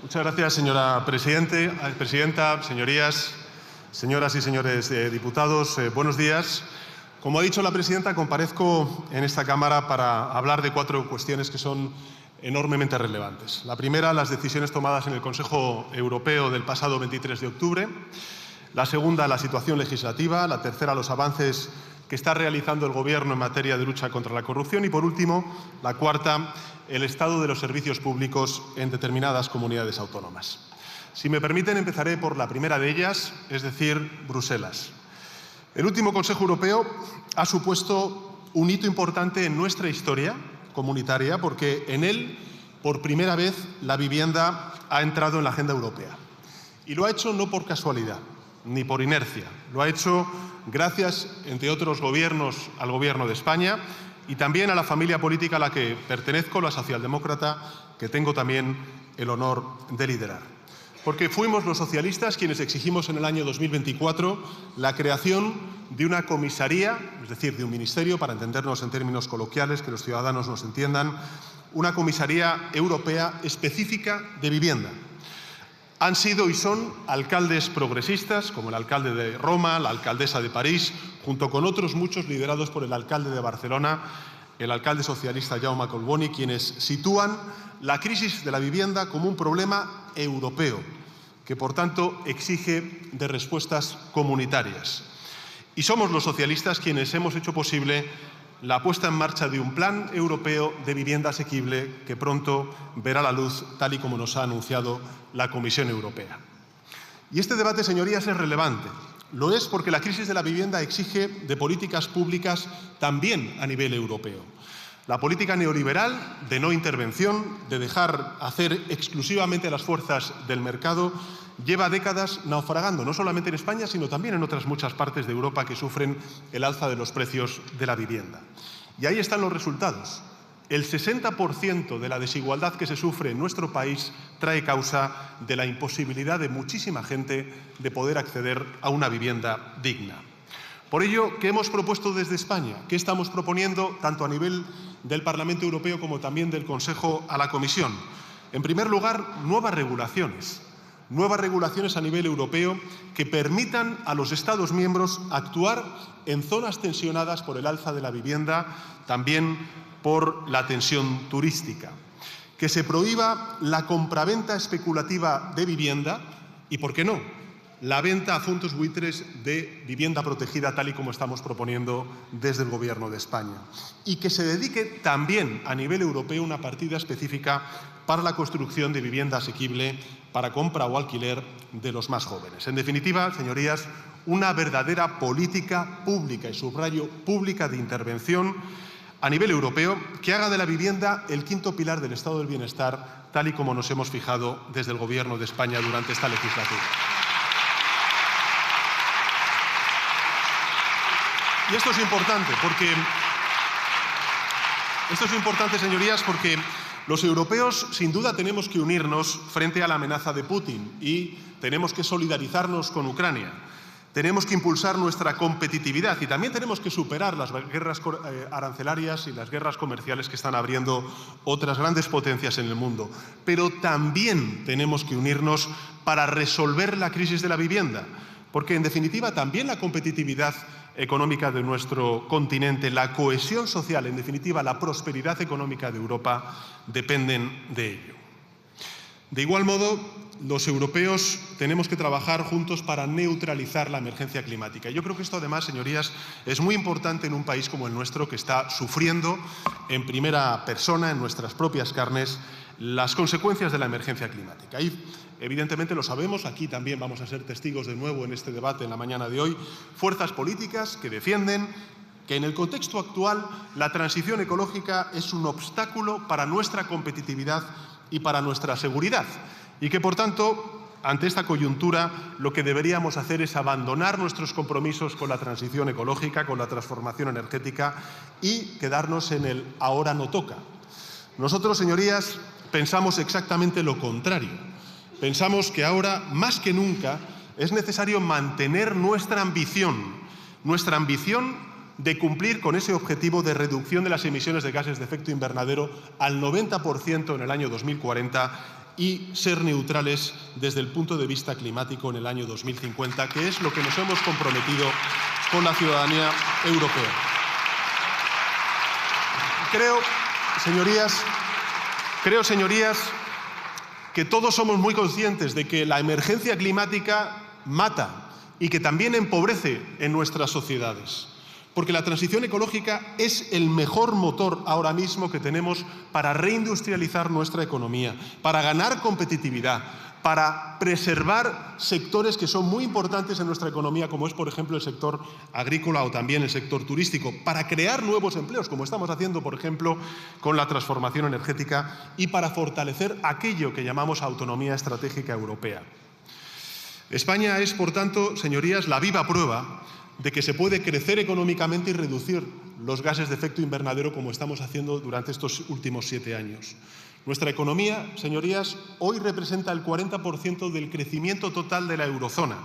Muchas gracias, señora presidenta, señorías, señoras y señores diputados. Buenos días. Como ha dicho la presidenta, comparezco en esta Cámara para hablar de 4 cuestiones que son enormemente relevantes. La primera, las decisiones tomadas en el Consejo Europeo del pasado 23 de octubre. La segunda, la situación legislativa. La tercera, los avances que está realizando el Gobierno en materia de lucha contra la corrupción. Y, por último, la cuarta, el estado de los servicios públicos en determinadas comunidades autónomas. Si me permiten, empezaré por la primera de ellas, es decir, Bruselas. El último Consejo Europeo ha supuesto un hito importante en nuestra historia comunitaria porque en él, por primera vez, la vivienda ha entrado en la agenda europea. Y lo ha hecho no por casualidad, ni por inercia. Lo ha hecho gracias, entre otros gobiernos, al Gobierno de España y también a la familia política a la que pertenezco, la socialdemócrata, que tengo también el honor de liderar. Porque fuimos los socialistas quienes exigimos en el año 2024 la creación de una comisaría, es decir, de un ministerio, para entendernos en términos coloquiales, que los ciudadanos nos entiendan, una comisaría europea específica de vivienda. Han sido y son alcaldes progresistas, como el alcalde de Roma, la alcaldesa de París, junto con otros muchos liderados por el alcalde de Barcelona, el alcalde socialista Jaume Collboni, quienes sitúan la crisis de la vivienda como un problema europeo, que por tanto exige de respuestas comunitarias. Y somos los socialistas quienes hemos hecho posible la puesta en marcha de un plan europeo de vivienda asequible que pronto verá la luz, tal y como nos ha anunciado la Comisión Europea. Y este debate, señorías, es relevante. Lo es porque la crisis de la vivienda exige de políticas públicas también a nivel europeo. La política neoliberal de no intervención, de dejar hacer exclusivamente a las fuerzas del mercado, lleva décadas naufragando, no solamente en España, sino también en otras muchas partes de Europa que sufren el alza de los precios de la vivienda. Y ahí están los resultados. El 60% de la desigualdad que se sufre en nuestro país trae causa de la imposibilidad de muchísima gente de poder acceder a una vivienda digna. Por ello, ¿qué hemos propuesto desde España? ¿Qué estamos proponiendo tanto a nivel del Parlamento Europeo como también del Consejo a la Comisión? En primer lugar, nuevas regulaciones a nivel europeo que permitan a los Estados miembros actuar en zonas tensionadas por el alza de la vivienda, también por la tensión turística. Que se prohíba la compraventa especulativa de vivienda y, ¿por qué no?, la venta a fondos buitres de vivienda protegida, tal y como estamos proponiendo desde el Gobierno de España. Y que se dedique también a nivel europeo una partida específica para la construcción de vivienda asequible para compra o alquiler de los más jóvenes. En definitiva, señorías, una verdadera política pública, y subrayo pública, de intervención a nivel europeo que haga de la vivienda el quinto pilar del Estado del Bienestar, tal y como nos hemos fijado desde el Gobierno de España durante esta legislatura. Y esto es importante, señorías, porque los europeos sin duda tenemos que unirnos frente a la amenaza de Putin y tenemos que solidarizarnos con Ucrania. Tenemos que impulsar nuestra competitividad y también tenemos que superar las guerras arancelarias y las guerras comerciales que están abriendo otras grandes potencias en el mundo. Pero también tenemos que unirnos para resolver la crisis de la vivienda, porque en definitiva también la competitividad económica de nuestro continente, la cohesión social, en definitiva la prosperidad económica de Europa, dependen de ello. De igual modo, los europeos tenemos que trabajar juntos para neutralizar la emergencia climática. Yo creo que esto, además, señorías, es muy importante en un país como el nuestro, que está sufriendo en primera persona, en nuestras propias carnes, las consecuencias de la emergencia climática. Y, evidentemente, lo sabemos, aquí también vamos a ser testigos de nuevo en este debate en la mañana de hoy, fuerzas políticas que defienden que en el contexto actual la transición ecológica es un obstáculo para nuestra competitividad y para nuestra seguridad y que, por tanto, ante esta coyuntura, lo que deberíamos hacer es abandonar nuestros compromisos con la transición ecológica, con la transformación energética y quedarnos en el ahora no toca. Nosotros, señorías, pensamos exactamente lo contrario. Pensamos que ahora, más que nunca, es necesario mantener nuestra ambición de cumplir con ese objetivo de reducción de las emisiones de gases de efecto invernadero al 90% en el año 2040 y ser neutrales desde el punto de vista climático en el año 2050, que es lo que nos hemos comprometido con la ciudadanía europea. Creo, señorías, que todos somos muy conscientes de que la emergencia climática mata y que también empobrece en nuestras sociedades, porque la transición ecológica es el mejor motor ahora mismo que tenemos para reindustrializar nuestra economía, para ganar competitividad, para preservar sectores que son muy importantes en nuestra economía, como es, por ejemplo, el sector agrícola o también el sector turístico, para crear nuevos empleos, como estamos haciendo, por ejemplo, con la transformación energética, y para fortalecer aquello que llamamos autonomía estratégica europea. España es, por tanto, señorías, la viva prueba de que se puede crecer económicamente y reducir los gases de efecto invernadero como estamos haciendo durante estos últimos 7 años. Nuestra economía, señorías, hoy representa el 40% del crecimiento total de la eurozona.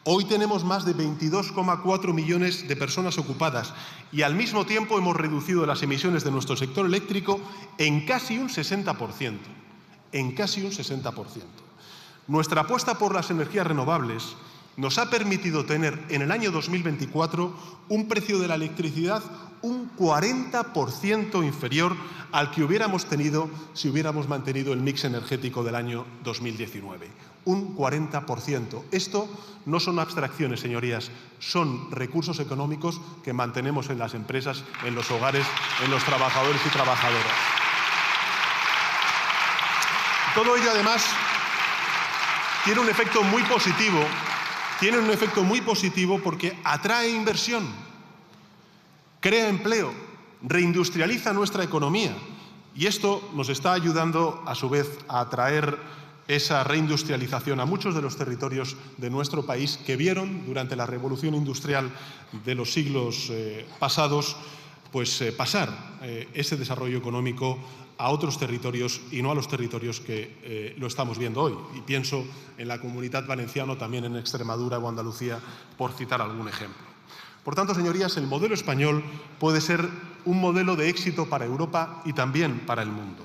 Hoy tenemos más de 22,4 millones de personas ocupadas y al mismo tiempo hemos reducido las emisiones de nuestro sector eléctrico en casi un 60%. En casi un 60%. Nuestra apuesta por las energías renovables nos ha permitido tener en el año 2024 un precio de la electricidad un 40% inferior al que hubiéramos tenido si hubiéramos mantenido el mix energético del año 2019. Un 40%. Esto no son abstracciones, señorías, son recursos económicos que mantenemos en las empresas, en los hogares, en los trabajadores y trabajadoras. Todo ello, además, tiene un efecto muy positivo porque atrae inversión, crea empleo, reindustrializa nuestra economía y esto nos está ayudando, a su vez, a atraer esa reindustrialización a muchos de los territorios de nuestro país que vieron durante la revolución industrial de los siglos pasados pasar ese desarrollo económico a otros territorios y no a los territorios que lo estamos viendo hoy. Y pienso en la Comunidad Valenciana, también en Extremadura o Andalucía, por citar algún ejemplo. Por tanto, señorías, el modelo español puede ser un modelo de éxito para Europa y también para el mundo.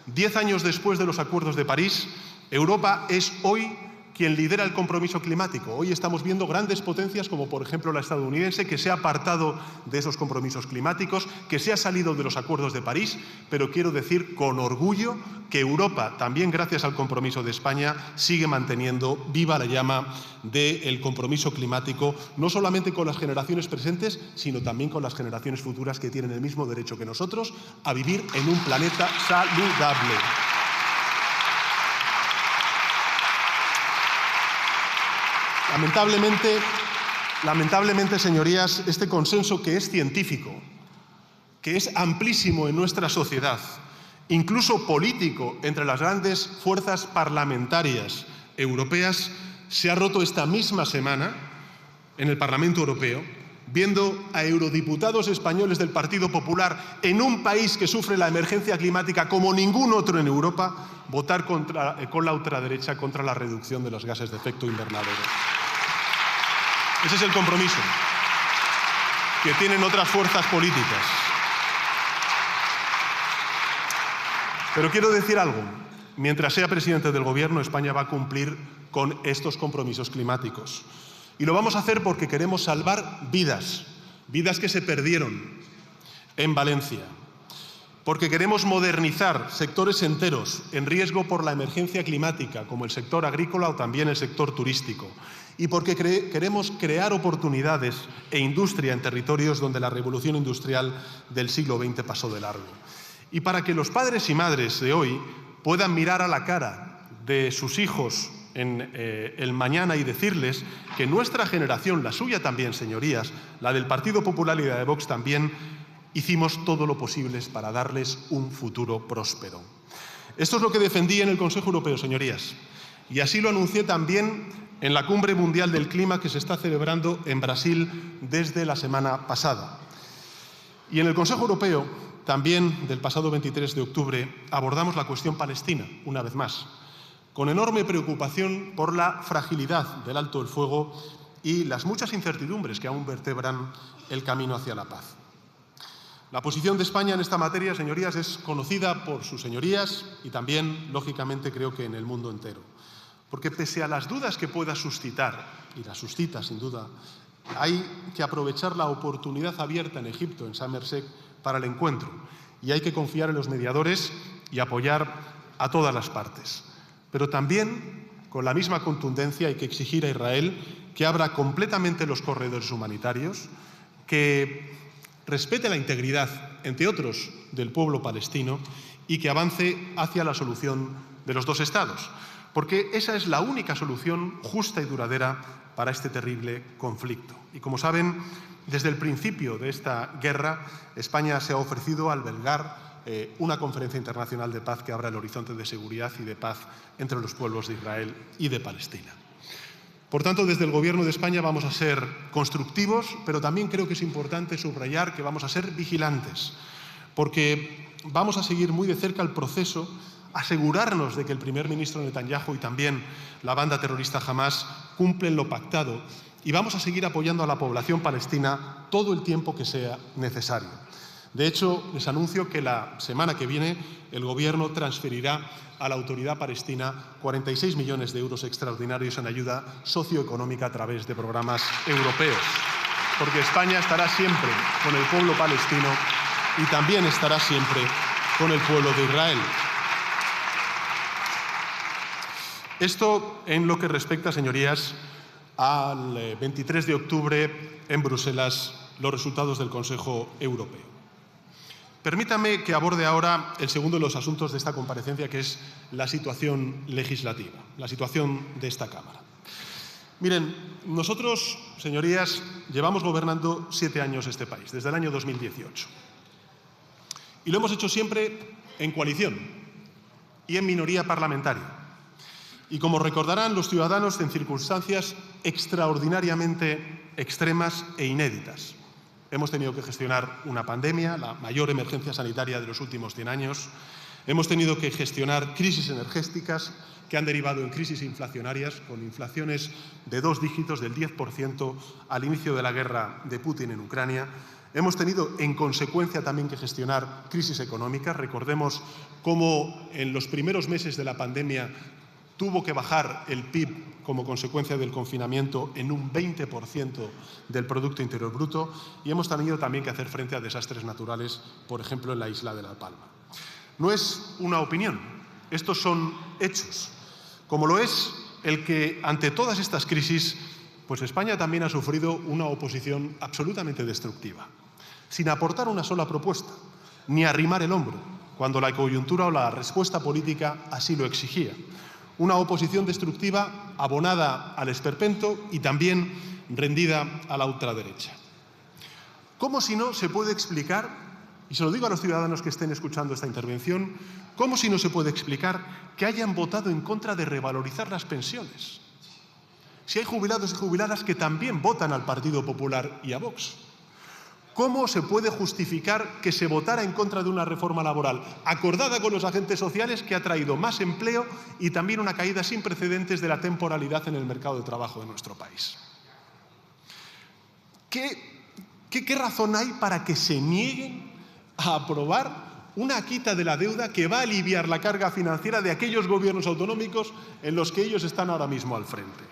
10 años después de los acuerdos de París, Europa es hoy quien lidera el compromiso climático. Hoy estamos viendo grandes potencias como, por ejemplo, la estadounidense, que se ha apartado de esos compromisos climáticos, que se ha salido de los acuerdos de París, pero quiero decir con orgullo que Europa, también gracias al compromiso de España, sigue manteniendo viva la llama del compromiso climático, no solamente con las generaciones presentes, sino también con las generaciones futuras que tienen el mismo derecho que nosotros a vivir en un planeta saludable. Lamentablemente, señorías, este consenso que es científico, que es amplísimo en nuestra sociedad, incluso político entre las grandes fuerzas parlamentarias europeas, se ha roto esta misma semana en el Parlamento Europeo, viendo a eurodiputados españoles del Partido Popular en un país que sufre la emergencia climática como ningún otro en Europa, votar con la ultraderecha contra la reducción de los gases de efecto invernadero. Ese es el compromiso que tienen otras fuerzas políticas. Pero quiero decir algo. Mientras sea presidente del Gobierno, España va a cumplir con estos compromisos climáticos. Y lo vamos a hacer porque queremos salvar vidas, vidas que se perdieron en Valencia. Porque queremos modernizar sectores enteros en riesgo por la emergencia climática, como el sector agrícola o también el sector turístico. Y porque queremos crear oportunidades e industria en territorios donde la revolución industrial del siglo XX pasó de largo. Y para que los padres y madres de hoy puedan mirar a la cara de sus hijos en el mañana y decirles que nuestra generación, la suya también, señorías, la del Partido Popular y la de Vox también, hicimos todo lo posible para darles un futuro próspero. Esto es lo que defendí en el Consejo Europeo, señorías, y así lo anuncié también en la Cumbre Mundial del Clima que se está celebrando en Brasil desde la semana pasada. Y en el Consejo Europeo, también del pasado 23 de octubre, abordamos la cuestión palestina, una vez más, con enorme preocupación por la fragilidad del alto el fuego y las muchas incertidumbres que aún vertebran el camino hacia la paz. La posición de España en esta materia, señorías, es conocida por sus señorías y también, lógicamente, creo que en el mundo entero. Porque pese a las dudas que pueda suscitar, y las suscita sin duda, hay que aprovechar la oportunidad abierta en Egipto, en Sharm el-Sheikh, para el encuentro. Y hay que confiar en los mediadores y apoyar a todas las partes. Pero también, con la misma contundencia, hay que exigir a Israel que abra completamente los corredores humanitarios, que respete la integridad, entre otros, del pueblo palestino y que avance hacia la solución de los dos estados, porque esa es la única solución justa y duradera para este terrible conflicto. Y como saben, desde el principio de esta guerra, España se ha ofrecido a albergar una conferencia internacional de paz que abra el horizonte de seguridad y de paz entre los pueblos de Israel y de Palestina. Por tanto, desde el Gobierno de España vamos a ser constructivos, pero también creo que es importante subrayar que vamos a ser vigilantes, porque vamos a seguir muy de cerca el proceso, asegurarnos de que el primer ministro Netanyahu y también la banda terrorista Hamás cumplen lo pactado y vamos a seguir apoyando a la población palestina todo el tiempo que sea necesario. De hecho, les anuncio que la semana que viene el Gobierno transferirá a la Autoridad Palestina 46 millones de euros extraordinarios en ayuda socioeconómica a través de programas europeos, porque España estará siempre con el pueblo palestino y también estará siempre con el pueblo de Israel. Esto en lo que respecta, señorías, al 23 de octubre en Bruselas, los resultados del Consejo Europeo. Permítame que aborde ahora el segundo de los asuntos de esta comparecencia, que es la situación legislativa, la situación de esta Cámara. Miren, nosotros, señorías, llevamos gobernando 7 años este país, desde el año 2018. Y lo hemos hecho siempre en coalición y en minoría parlamentaria. Y como recordarán los ciudadanos, en circunstancias extraordinariamente extremas e inéditas. Hemos tenido que gestionar una pandemia, la mayor emergencia sanitaria de los últimos 100 años. Hemos tenido que gestionar crisis energéticas que han derivado en crisis inflacionarias, con inflaciones de 2 dígitos, del 10% al inicio de la guerra de Putin en Ucrania. Hemos tenido, en consecuencia, también que gestionar crisis económicas. Recordemos cómo en los primeros meses de la pandemia tuvo que bajar el PIB como consecuencia del confinamiento en un 20% del Producto Interior Bruto, y hemos tenido también que hacer frente a desastres naturales, por ejemplo, en la isla de La Palma. No es una opinión, estos son hechos, como lo es el que ante todas estas crisis, pues España también ha sufrido una oposición absolutamente destructiva, sin aportar una sola propuesta, ni arrimar el hombro, cuando la coyuntura o la respuesta política así lo exigía. Una oposición destructiva abonada al esperpento y también rendida a la ultraderecha. ¿Cómo si no se puede explicar, y se lo digo a los ciudadanos que estén escuchando esta intervención, cómo si no se puede explicar que hayan votado en contra de revalorizar las pensiones? Si hay jubilados y jubiladas que también votan al Partido Popular y a Vox. ¿Cómo se puede justificar que se votara en contra de una reforma laboral acordada con los agentes sociales que ha traído más empleo y también una caída sin precedentes de la temporalidad en el mercado de trabajo de nuestro país? ¿Qué razón hay para que se nieguen a aprobar una quita de la deuda que va a aliviar la carga financiera de aquellos gobiernos autonómicos en los que ellos están ahora mismo al frente?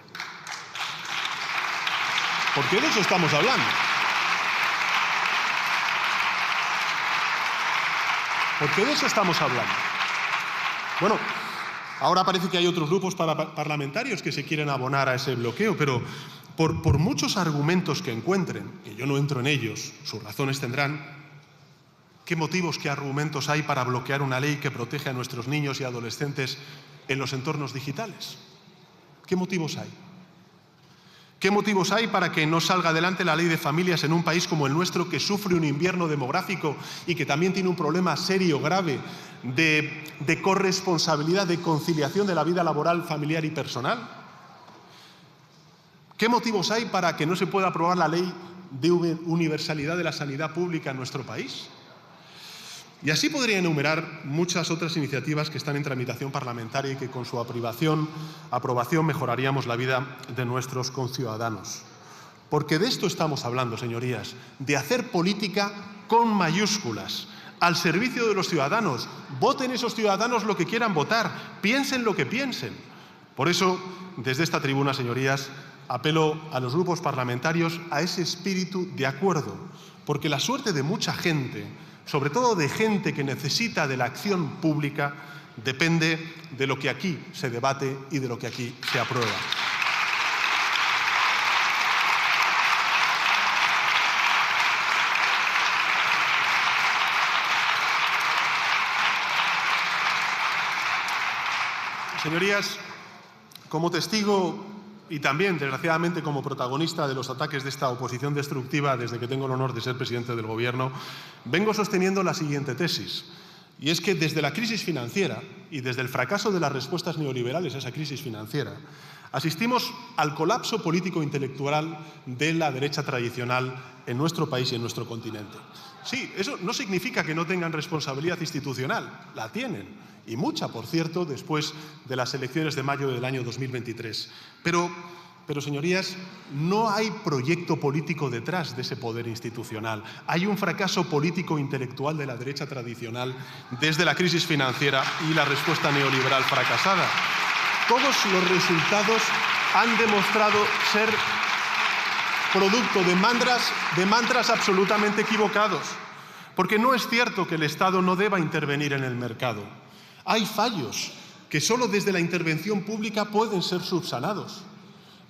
Porque de eso estamos hablando. Porque de eso estamos hablando. Bueno, ahora parece que hay otros grupos parlamentarios que se quieren abonar a ese bloqueo, pero por muchos argumentos que encuentren, que yo no entro en ellos, sus razones tendrán, ¿qué motivos, qué argumentos hay para bloquear una ley que protege a nuestros niños y adolescentes en los entornos digitales? ¿Qué motivos hay? ¿Qué motivos hay para que no salga adelante la ley de familias en un país como el nuestro, que sufre un invierno demográfico y que también tiene un problema serio, grave, de corresponsabilidad, de conciliación de la vida laboral, familiar y personal? ¿Qué motivos hay para que no se pueda aprobar la ley de universalidad de la sanidad pública en nuestro país? Y así podría enumerar muchas otras iniciativas que están en tramitación parlamentaria y que con su aprobación mejoraríamos la vida de nuestros conciudadanos. Porque de esto estamos hablando, señorías, de hacer política con mayúsculas, al servicio de los ciudadanos. Voten esos ciudadanos lo que quieran votar, piensen lo que piensen. Por eso, desde esta tribuna, señorías, apelo a los grupos parlamentarios a ese espíritu de acuerdo, porque la suerte de mucha gente, sobre todo de gente que necesita de la acción pública, depende de lo que aquí se debate y de lo que aquí se aprueba. Señorías, como testigo y también, desgraciadamente, como protagonista de los ataques de esta oposición destructiva desde que tengo el honor de ser presidente del Gobierno, vengo sosteniendo la siguiente tesis. Y es que desde la crisis financiera y desde el fracaso de las respuestas neoliberales a esa crisis financiera, asistimos al colapso político-intelectual de la derecha tradicional en nuestro país y en nuestro continente. Sí, eso no significa que no tengan responsabilidad institucional, la tienen, y mucha, por cierto, después de las elecciones de mayo del año 2023. Pero, señorías, no hay proyecto político detrás de ese poder institucional. Hay un fracaso político-intelectual de la derecha tradicional desde la crisis financiera y la respuesta neoliberal fracasada. Todos los resultados han demostrado ser producto de mantras absolutamente equivocados. Porque no es cierto que el Estado no deba intervenir en el mercado. Hay fallos que solo desde la intervención pública pueden ser subsanados.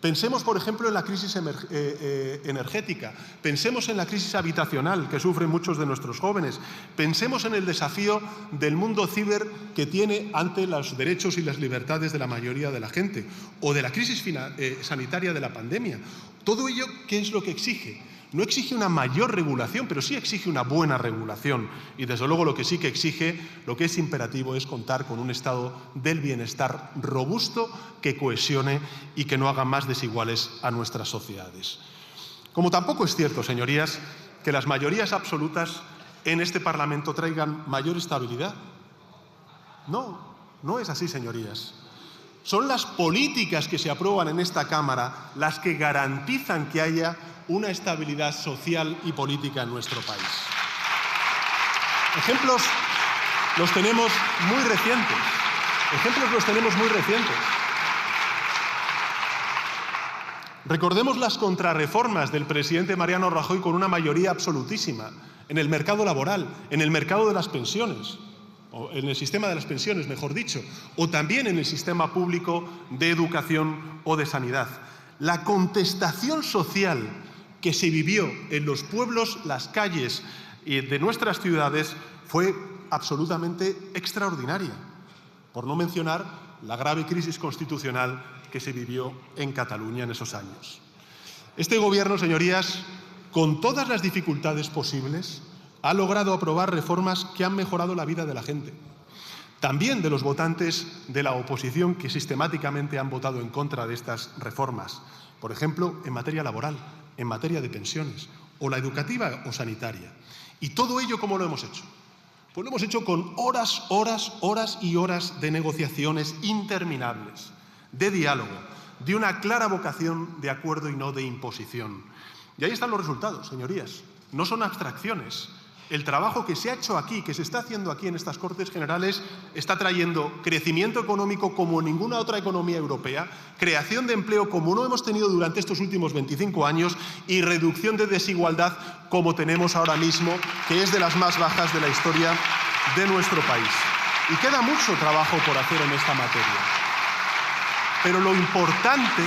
Pensemos, por ejemplo, en la crisis energética, pensemos en la crisis habitacional que sufren muchos de nuestros jóvenes, pensemos en el desafío del mundo ciber que tiene ante los derechos y las libertades de la mayoría de la gente, o de la crisis sanitaria de la pandemia. Todo ello, ¿qué es lo que exige? No exige una mayor regulación, pero sí exige una buena regulación. Y desde luego lo que sí que exige, lo que es imperativo, es contar con un estado del bienestar robusto que cohesione y que no haga más desiguales a nuestras sociedades. Como tampoco es cierto, señorías, que las mayorías absolutas en este Parlamento traigan mayor estabilidad. No, no es así, señorías. Son las políticas que se aprueban en esta Cámara las que garantizan que haya una estabilidad social y política en nuestro país. Ejemplos los tenemos muy recientes. Recordemos las contrarreformas del presidente Mariano Rajoy con una mayoría absolutísima en el mercado laboral, en el mercado de las pensiones, o en el sistema de las pensiones, mejor dicho, o también en el sistema público de educación o de sanidad. La contestación social que se vivió en los pueblos, las calles de nuestras ciudades fue absolutamente extraordinaria, por no mencionar la grave crisis constitucional que se vivió en Cataluña en esos años. Este Gobierno, señorías, con todas las dificultades posibles, ha logrado aprobar reformas que han mejorado la vida de la gente, también de los votantes de la oposición que sistemáticamente han votado en contra de estas reformas, por ejemplo, en materia laboral, en materia de pensiones, o la educativa o sanitaria. Y todo ello, ¿cómo lo hemos hecho? Pues lo hemos hecho con horas y horas de negociaciones interminables, de diálogo, de una clara vocación de acuerdo y no de imposición. Y ahí están los resultados, señorías. No son abstracciones. El trabajo que se ha hecho aquí, que se está haciendo aquí en estas Cortes Generales, está trayendo crecimiento económico como ninguna otra economía europea, creación de empleo como no hemos tenido durante estos últimos 25 años y reducción de desigualdad como tenemos ahora mismo, que es de las más bajas de la historia de nuestro país. Y queda mucho trabajo por hacer en esta materia. Pero lo importante,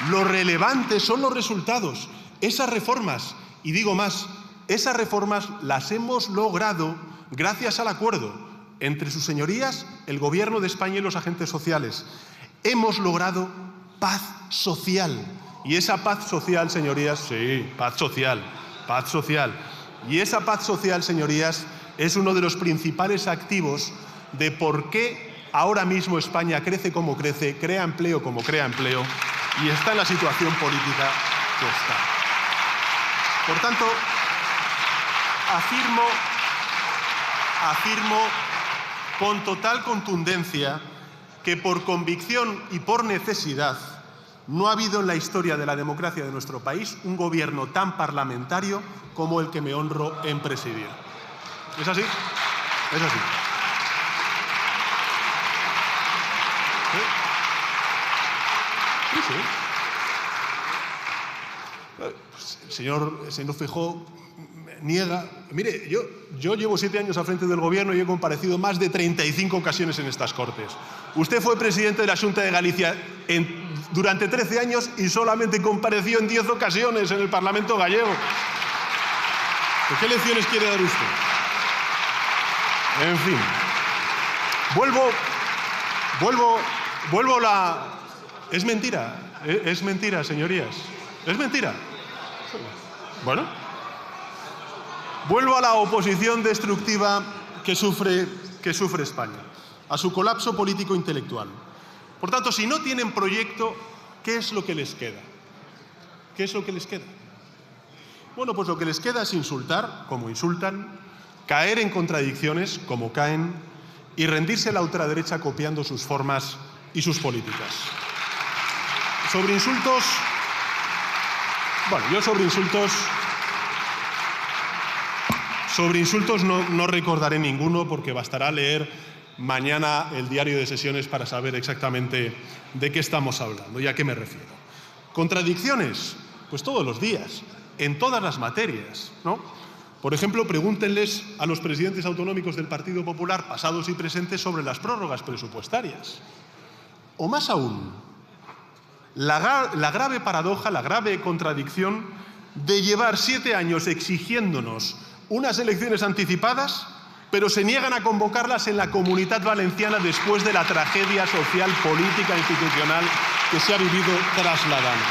lo relevante son los resultados. Esas reformas, y digo más, esas reformas las hemos logrado gracias al acuerdo entre sus señorías, el Gobierno de España y los agentes sociales. Hemos logrado paz social. Y esa paz social, señorías, sí, paz social. Y esa paz social, señorías, es uno de los principales activos de por qué ahora mismo España crece como crece, crea empleo como crea empleo y está en la situación política que está. Por tanto, afirmo con total contundencia que por convicción y por necesidad No ha habido en la historia de la democracia de nuestro país un gobierno tan parlamentario como el que me honro en presidir. ¿Es así? Es así. Sí, sí. El señor Feijóo niega. Mire, yo llevo 7 años al frente del Gobierno y he comparecido más de 35 ocasiones en estas Cortes. Usted fue presidente de la Xunta de Galicia durante 13 años y solamente compareció en 10 ocasiones en el Parlamento gallego. ¿Qué lecciones quiere dar usted? En fin. Vuelvo a la... Es mentira, señorías. Es mentira. Bueno. Vuelvo a la oposición destructiva que sufre España, a su colapso político-intelectual. Por tanto, si no tienen proyecto, ¿qué es lo que les queda? ¿Qué es lo que les queda? Bueno, pues lo que les queda es insultar, como insultan, caer en contradicciones, como caen, y rendirse a la ultraderecha copiando sus formas y sus políticas. Sobre insultos... Bueno, yo sobre insultos no recordaré ninguno porque bastará leer mañana el diario de sesiones para saber exactamente de qué estamos hablando y a qué me refiero. Contradicciones, pues todos los días, en todas las materias, ¿no? Por ejemplo, pregúntenles a los presidentes autonómicos del Partido Popular, pasados y presentes, sobre las prórrogas presupuestarias. O más aún, la grave paradoja, la grave contradicción de llevar 7 años exigiéndonos unas elecciones anticipadas, pero se niegan a convocarlas en la Comunitat Valenciana después de la tragedia social, política e institucional que se ha vivido tras la DANA.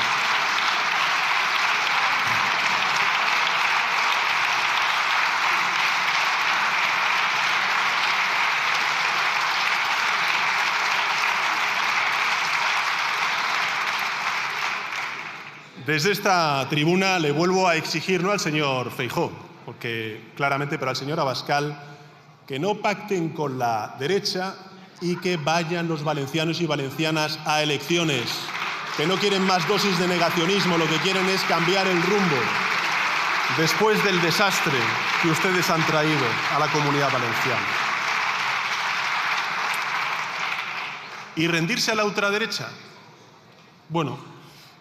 Desde esta tribuna le vuelvo a exigir, no al señor Feijóo, porque claramente, pero al señor Abascal, que no pacten con la derecha y que vayan los valencianos y valencianas a elecciones, que no quieren más dosis de negacionismo, lo que quieren es cambiar el rumbo después del desastre que ustedes han traído a la Comunidad Valenciana. ¿Y rendirse a la ultraderecha? Bueno,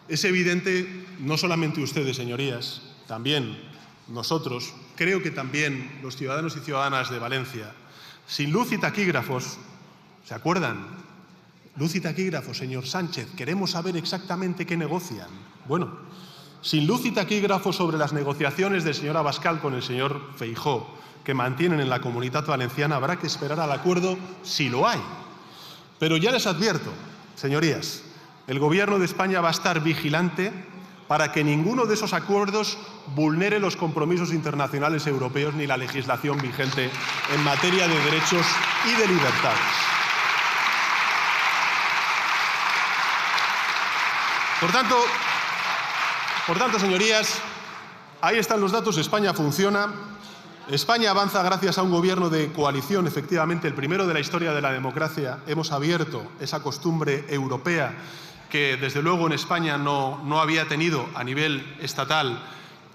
es evidente, no solamente ustedes, señorías, también nosotros, creo que también los ciudadanos y ciudadanas de Valencia, sin luz y taquígrafos, ¿se acuerdan? Luz y taquígrafos, señor Sánchez, queremos saber exactamente qué negocian. Bueno, sin luz y taquígrafos sobre las negociaciones del señor Abascal con el señor Feijóo, que mantienen en la Comunitat Valenciana, habrá que esperar al acuerdo si lo hay. Pero ya les advierto, señorías, el Gobierno de España va a estar vigilante para que ninguno de esos acuerdos vulnere los compromisos internacionales europeos ni la legislación vigente en materia de derechos y de libertades. Por tanto, señorías, ahí están los datos. España funciona. España avanza gracias a un gobierno de coalición, efectivamente, el primero de la historia de la democracia. Hemos abierto esa costumbre europea que desde luego en España no había tenido a nivel estatal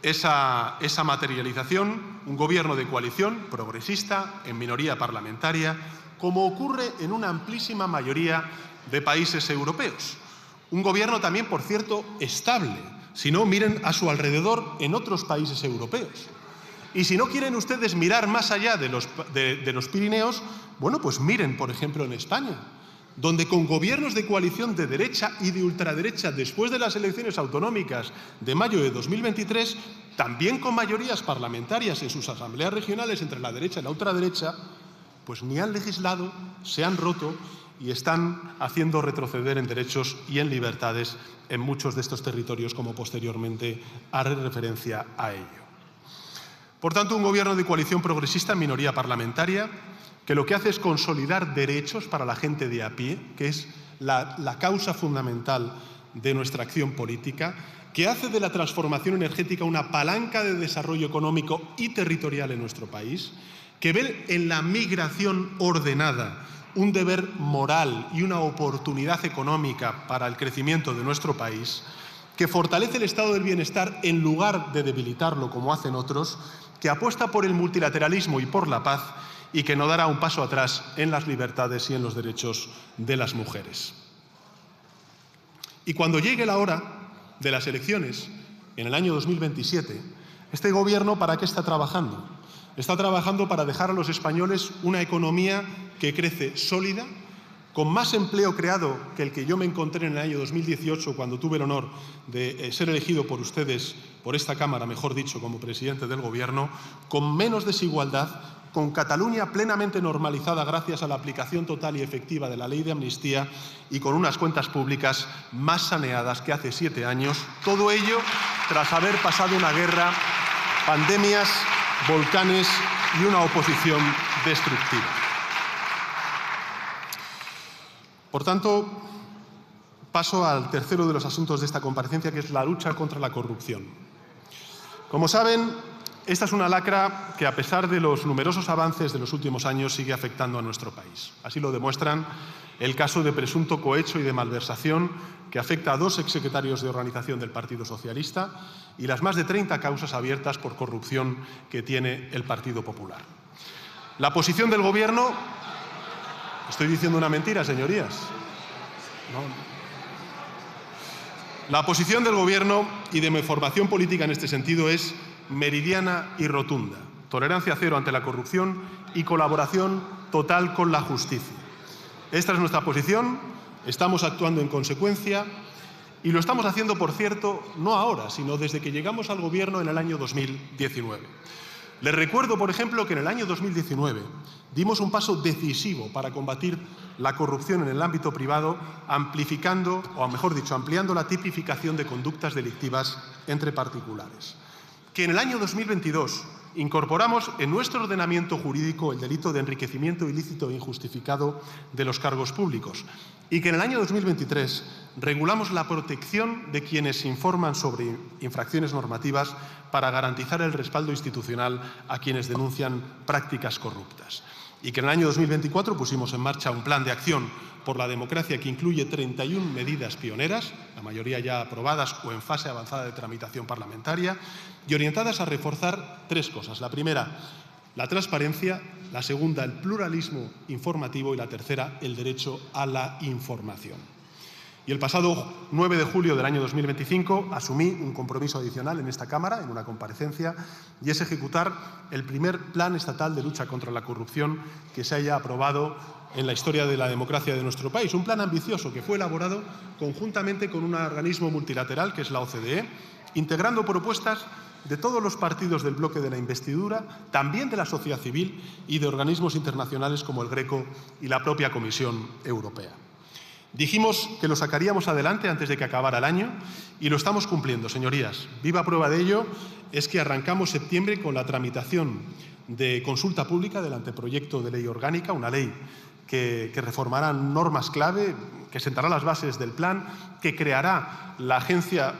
esa materialización, un gobierno de coalición progresista, en minoría parlamentaria, como ocurre en una amplísima mayoría de países europeos. Un gobierno también, por cierto, estable. Si no, miren a su alrededor en otros países europeos. Y si no quieren ustedes mirar más allá de los Pirineos, bueno, pues miren, por ejemplo, en España, donde con gobiernos de coalición de derecha y de ultraderecha después de las elecciones autonómicas de mayo de 2023, también con mayorías parlamentarias en sus asambleas regionales entre la derecha y la ultraderecha, pues ni han legislado, se han roto y están haciendo retroceder en derechos y en libertades en muchos de estos territorios, como posteriormente haré referencia a ello. Por tanto, un gobierno de coalición progresista en minoría parlamentaria que lo que hace es consolidar derechos para la gente de a pie, que es la causa fundamental de nuestra acción política, que hace de la transformación energética una palanca de desarrollo económico y territorial en nuestro país, que ve en la migración ordenada un deber moral y una oportunidad económica para el crecimiento de nuestro país, que fortalece el estado del bienestar en lugar de debilitarlo como hacen otros, que apuesta por el multilateralismo y por la paz y que no dará un paso atrás en las libertades y en los derechos de las mujeres. Y cuando llegue la hora de las elecciones, en el año 2027, este Gobierno, ¿para qué está trabajando? Está trabajando para dejar a los españoles una economía que crece sólida, con más empleo creado que el que yo me encontré en el año 2018, cuando tuve el honor de ser elegido por ustedes, por esta Cámara, mejor dicho, como presidente del Gobierno, con menos desigualdad, con Cataluña plenamente normalizada gracias a la aplicación total y efectiva de la ley de amnistía y con unas cuentas públicas más saneadas que hace 7 años. Todo ello tras haber pasado una guerra, pandemias, volcanes y una oposición destructiva. Por tanto, paso al tercero de los asuntos de esta comparecencia, que es la lucha contra la corrupción. Como saben, esta es una lacra que, a pesar de los numerosos avances de los últimos años, sigue afectando a nuestro país. Así lo demuestran el caso de presunto cohecho y de malversación que afecta a 2 exsecretarios de organización del Partido Socialista y las más de 30 causas abiertas por corrupción que tiene el Partido Popular. La posición del Gobierno... ¿Estoy diciendo una mentira, señorías? No. La posición del Gobierno y de mi formación política en este sentido es meridiana y rotunda. Tolerancia cero ante la corrupción y colaboración total con la justicia. Esta es nuestra posición, estamos actuando en consecuencia y lo estamos haciendo, por cierto, no ahora, sino desde que llegamos al Gobierno en el año 2019. Les recuerdo, por ejemplo, que en el año 2019 dimos un paso decisivo para combatir la corrupción en el ámbito privado, amplificando, o mejor dicho, ampliando la tipificación de conductas delictivas entre particulares. Que en el año 2022 incorporamos en nuestro ordenamiento jurídico el delito de enriquecimiento ilícito e injustificado de los cargos públicos y que en el año 2023 regulamos la protección de quienes informan sobre infracciones normativas para garantizar el respaldo institucional a quienes denuncian prácticas corruptas. Y que en el año 2024 pusimos en marcha un plan de acción por la democracia que incluye 31 medidas pioneras, la mayoría ya aprobadas o en fase avanzada de tramitación parlamentaria, y orientadas a reforzar 3 cosas. La primera, la transparencia; la segunda, el pluralismo informativo; y la tercera, el derecho a la información. Y el pasado 9 de julio del año 2025 asumí un compromiso adicional en esta Cámara, en una comparecencia, y es ejecutar el primer Plan Estatal de Lucha contra la Corrupción que se haya aprobado en la historia de la democracia de nuestro país. Un plan ambicioso que fue elaborado conjuntamente con un organismo multilateral, que es la OCDE, integrando propuestas de todos los partidos del bloque de la investidura, también de la sociedad civil y de organismos internacionales como el Greco y la propia Comisión Europea. Dijimos que lo sacaríamos adelante antes de que acabara el año y lo estamos cumpliendo, señorías. Viva prueba de ello es que arrancamos septiembre con la tramitación de consulta pública del anteproyecto de ley orgánica, una ley que reformará normas clave, que sentará las bases del plan, que creará la Agencia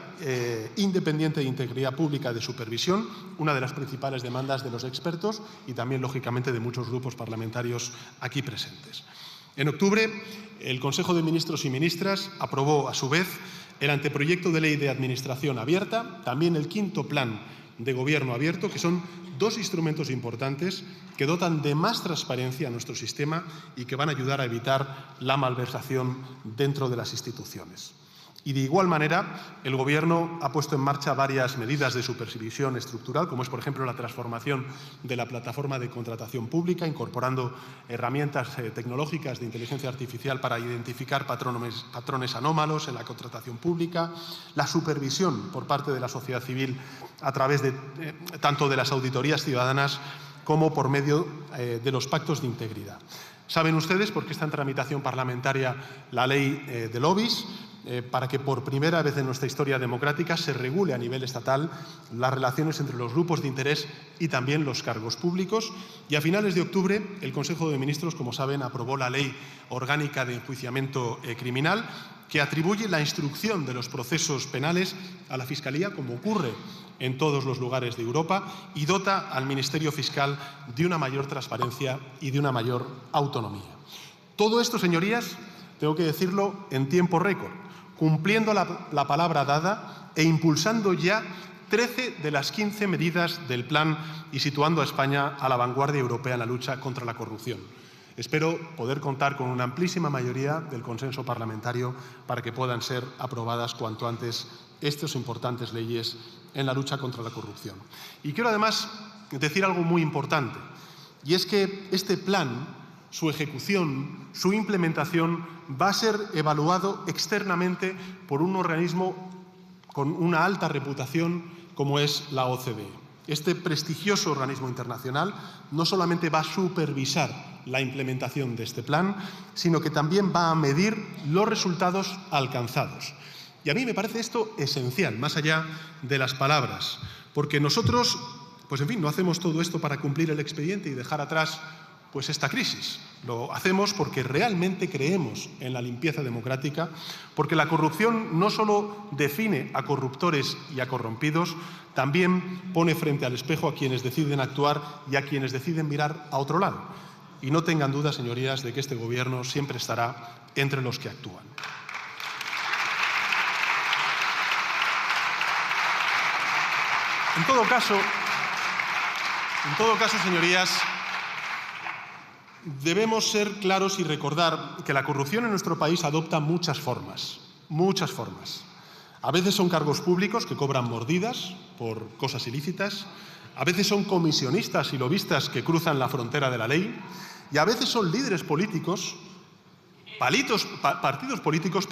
Independiente de Integridad Pública de Supervisión, una de las principales demandas de los expertos y también, lógicamente, de muchos grupos parlamentarios aquí presentes. En octubre, el Consejo de Ministros y Ministras aprobó, a su vez, el anteproyecto de ley de administración abierta, también el 5º plan de gobierno abierto, que son 2 instrumentos importantes que dotan de más transparencia a nuestro sistema y que van a ayudar a evitar la malversación dentro de las instituciones. Y de igual manera, el Gobierno ha puesto en marcha varias medidas de supervisión estructural, como es, por ejemplo, la transformación de la plataforma de contratación pública, incorporando herramientas tecnológicas de inteligencia artificial para identificar patrones anómalos en la contratación pública, la supervisión por parte de la sociedad civil a través de tanto de las auditorías ciudadanas como por medio de los pactos de integridad. Saben ustedes, porque está en tramitación parlamentaria la ley de lobbies, para que por primera vez en nuestra historia democrática se regule a nivel estatal las relaciones entre los grupos de interés y también los cargos públicos. Y a finales de octubre el Consejo de Ministros, como saben, aprobó la Ley Orgánica de Enjuiciamiento Criminal, que atribuye la instrucción de los procesos penales a la Fiscalía, como ocurre en todos los lugares de Europa, y dota al Ministerio Fiscal de una mayor transparencia y de una mayor autonomía. Todo esto, señorías, tengo que decirlo en tiempo récord, cumpliendo la palabra dada e impulsando ya 13 de las 15 medidas del plan y situando a España a la vanguardia europea en la lucha contra la corrupción. Espero poder contar con una amplísima mayoría del consenso parlamentario para que puedan ser aprobadas cuanto antes estas importantes leyes en la lucha contra la corrupción. Y quiero además decir algo muy importante, y es que este plan, su ejecución, su implementación va a ser evaluado externamente por un organismo con una alta reputación como es la OCDE. Este prestigioso organismo internacional no solamente va a supervisar la implementación de este plan, sino que también va a medir los resultados alcanzados. Y a mí me parece esto esencial, más allá de las palabras, porque nosotros, pues en fin, no hacemos todo esto para cumplir el expediente y dejar atrás pues esta crisis. Lo hacemos porque realmente creemos en la limpieza democrática, porque la corrupción no solo define a corruptores y a corrompidos, también pone frente al espejo a quienes deciden actuar y a quienes deciden mirar a otro lado. Y no tengan duda, señorías, de que este Gobierno siempre estará entre los que actúan. En todo caso, señorías, debemos ser claros y recordar que la corrupción en nuestro país adopta muchas formas. A veces son cargos públicos que cobran mordidas por cosas ilícitas, a veces son comisionistas y lobistas que cruzan la frontera de la ley, y a veces son líderes políticos, partidos políticos,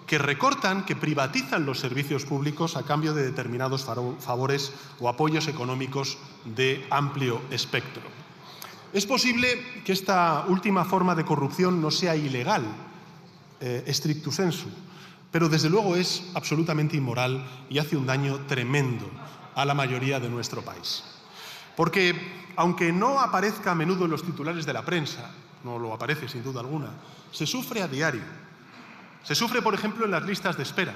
que recortan, que privatizan los servicios públicos a cambio de determinados favores o apoyos económicos de amplio espectro. Es posible que esta última forma de corrupción no sea ilegal, stricto sensu, pero desde luego es absolutamente inmoral y hace un daño tremendo a la mayoría de nuestro país. Porque, aunque no aparezca a menudo en los titulares de la prensa, no lo aparece sin duda alguna, se sufre a diario. Se sufre, por ejemplo, en las listas de espera,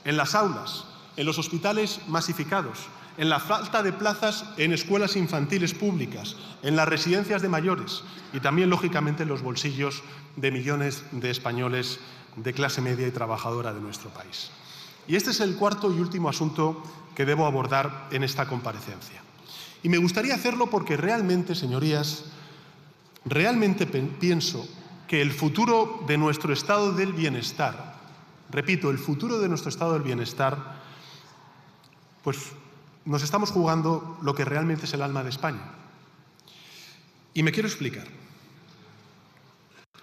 en las aulas, en los hospitales masificados, en la falta de plazas en escuelas infantiles públicas, en las residencias de mayores y también, lógicamente, en los bolsillos de millones de españoles de clase media y trabajadora de nuestro país. Y este es el cuarto y último asunto que debo abordar en esta comparecencia. Y me gustaría hacerlo porque realmente, señorías, pienso que el futuro de nuestro estado del bienestar, repito, el futuro de nuestro estado del bienestar, pues nos estamos jugando lo que realmente es el alma de España. Y me quiero explicar.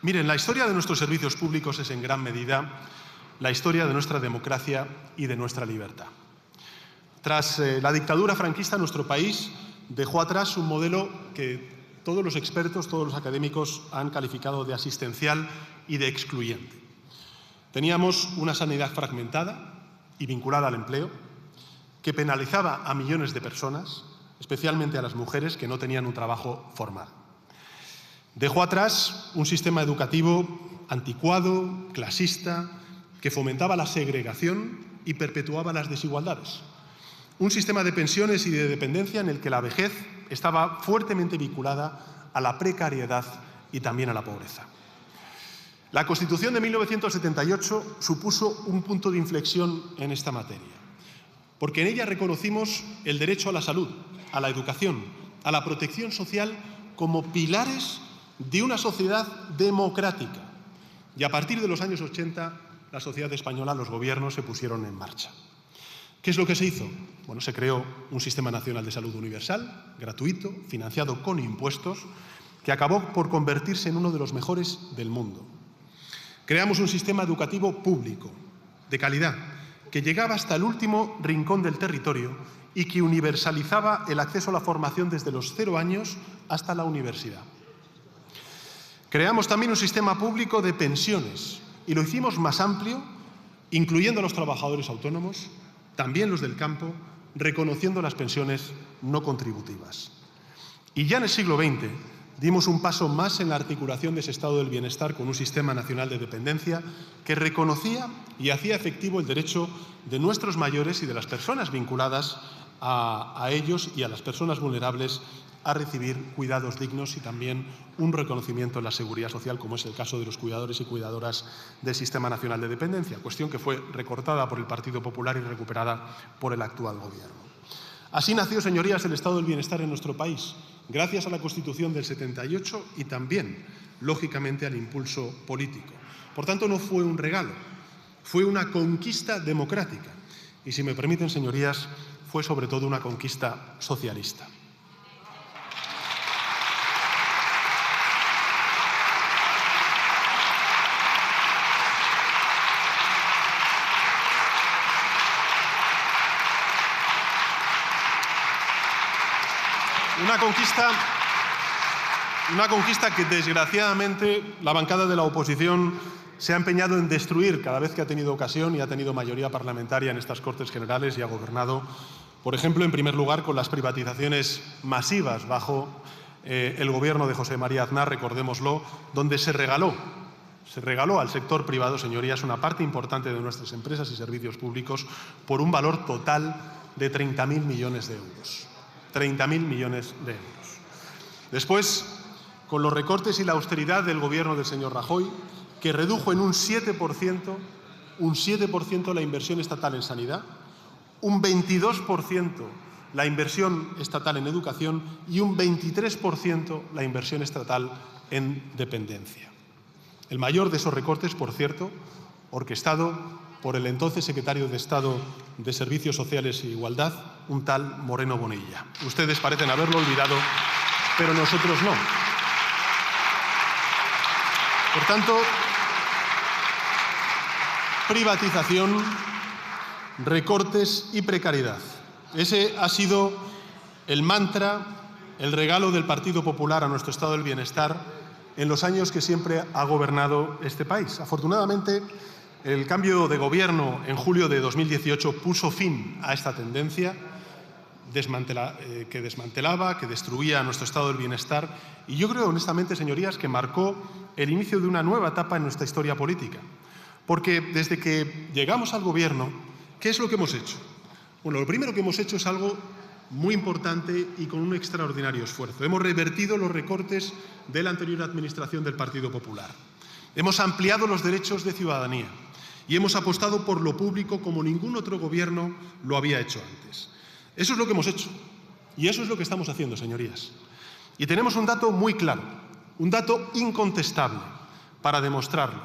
Miren, la historia de nuestros servicios públicos es en gran medida la historia de nuestra democracia y de nuestra libertad. Tras la dictadura franquista, nuestro país dejó atrás un modelo que todos los expertos, todos los académicos han calificado de asistencial y de excluyente. Teníamos una sanidad fragmentada y vinculada al empleo, que penalizaba a millones de personas, especialmente a las mujeres que no tenían un trabajo formal. Dejó atrás un sistema educativo anticuado, clasista, que fomentaba la segregación y perpetuaba las desigualdades. Un sistema de pensiones y de dependencia en el que la vejez estaba fuertemente vinculada a la precariedad y también a la pobreza. La Constitución de 1978 supuso un punto de inflexión en esta materia, porque en ella reconocimos el derecho a la salud, a la educación, a la protección social como pilares de una sociedad democrática. Y a partir de los años 80, la sociedad española, los gobiernos se pusieron en marcha. ¿Qué es lo que se hizo? Bueno, se creó un Sistema Nacional de Salud Universal, gratuito, financiado con impuestos, que acabó por convertirse en uno de los mejores del mundo. Creamos un sistema educativo público, de calidad, que llegaba hasta el último rincón del territorio y que universalizaba el acceso a la formación desde los 0 años hasta la universidad. Creamos también un sistema público de pensiones y lo hicimos más amplio, incluyendo a los trabajadores autónomos, también los del campo, reconociendo las pensiones no contributivas. Y ya en el siglo XX dimos un paso más en la articulación de ese estado del bienestar con un sistema nacional de dependencia que reconocía y hacía efectivo el derecho de nuestros mayores y de las personas vinculadas a ellos y a las personas vulnerables a recibir cuidados dignos y también un reconocimiento en la seguridad social, como es el caso de los cuidadores y cuidadoras del Sistema Nacional de Dependencia, cuestión que fue recortada por el Partido Popular y recuperada por el actual Gobierno. Así nació, señorías, el estado del bienestar en nuestro país, gracias a la Constitución del 78 y también, lógicamente, al impulso político. Por tanto, no fue un regalo, fue una conquista democrática y, si me permiten, señorías, fue sobre todo una conquista socialista. Una conquista que, desgraciadamente, la bancada de la oposición se ha empeñado en destruir cada vez que ha tenido ocasión y ha tenido mayoría parlamentaria en estas Cortes Generales y ha gobernado, por ejemplo, en primer lugar, con las privatizaciones masivas bajo el Gobierno de José María Aznar, recordémoslo, donde se regaló al sector privado, señorías, una parte importante de nuestras empresas y servicios públicos por un valor total de 30.000 millones de euros. 30.000 millones de euros. Después, con los recortes y la austeridad del Gobierno del señor Rajoy, que redujo en un 7% la inversión estatal en sanidad, un 22% la inversión estatal en educación y un 23% la inversión estatal en dependencia. El mayor de esos recortes, por cierto, orquestado por el entonces secretario de Estado de Servicios Sociales e Igualdad, un tal Moreno Bonilla. Ustedes parecen haberlo olvidado, pero nosotros no. Por tanto, privatización, recortes y precariedad. Ese ha sido el mantra, el regalo del Partido Popular a nuestro estado del bienestar en los años que siempre ha gobernado este país. Afortunadamente, el cambio de Gobierno en julio de 2018 puso fin a esta tendencia que desmantelaba, que destruía nuestro estado del bienestar y yo creo, honestamente, señorías, que marcó el inicio de una nueva etapa en nuestra historia política. Porque desde que llegamos al Gobierno, ¿qué es lo que hemos hecho? Bueno, lo primero que hemos hecho es algo muy importante y con un extraordinario esfuerzo. Hemos revertido los recortes de la anterior administración del Partido Popular. Hemos ampliado los derechos de ciudadanía y hemos apostado por lo público como ningún otro Gobierno lo había hecho antes. Eso es lo que hemos hecho y eso es lo que estamos haciendo, señorías. Y tenemos un dato muy claro, un dato incontestable para demostrarlo,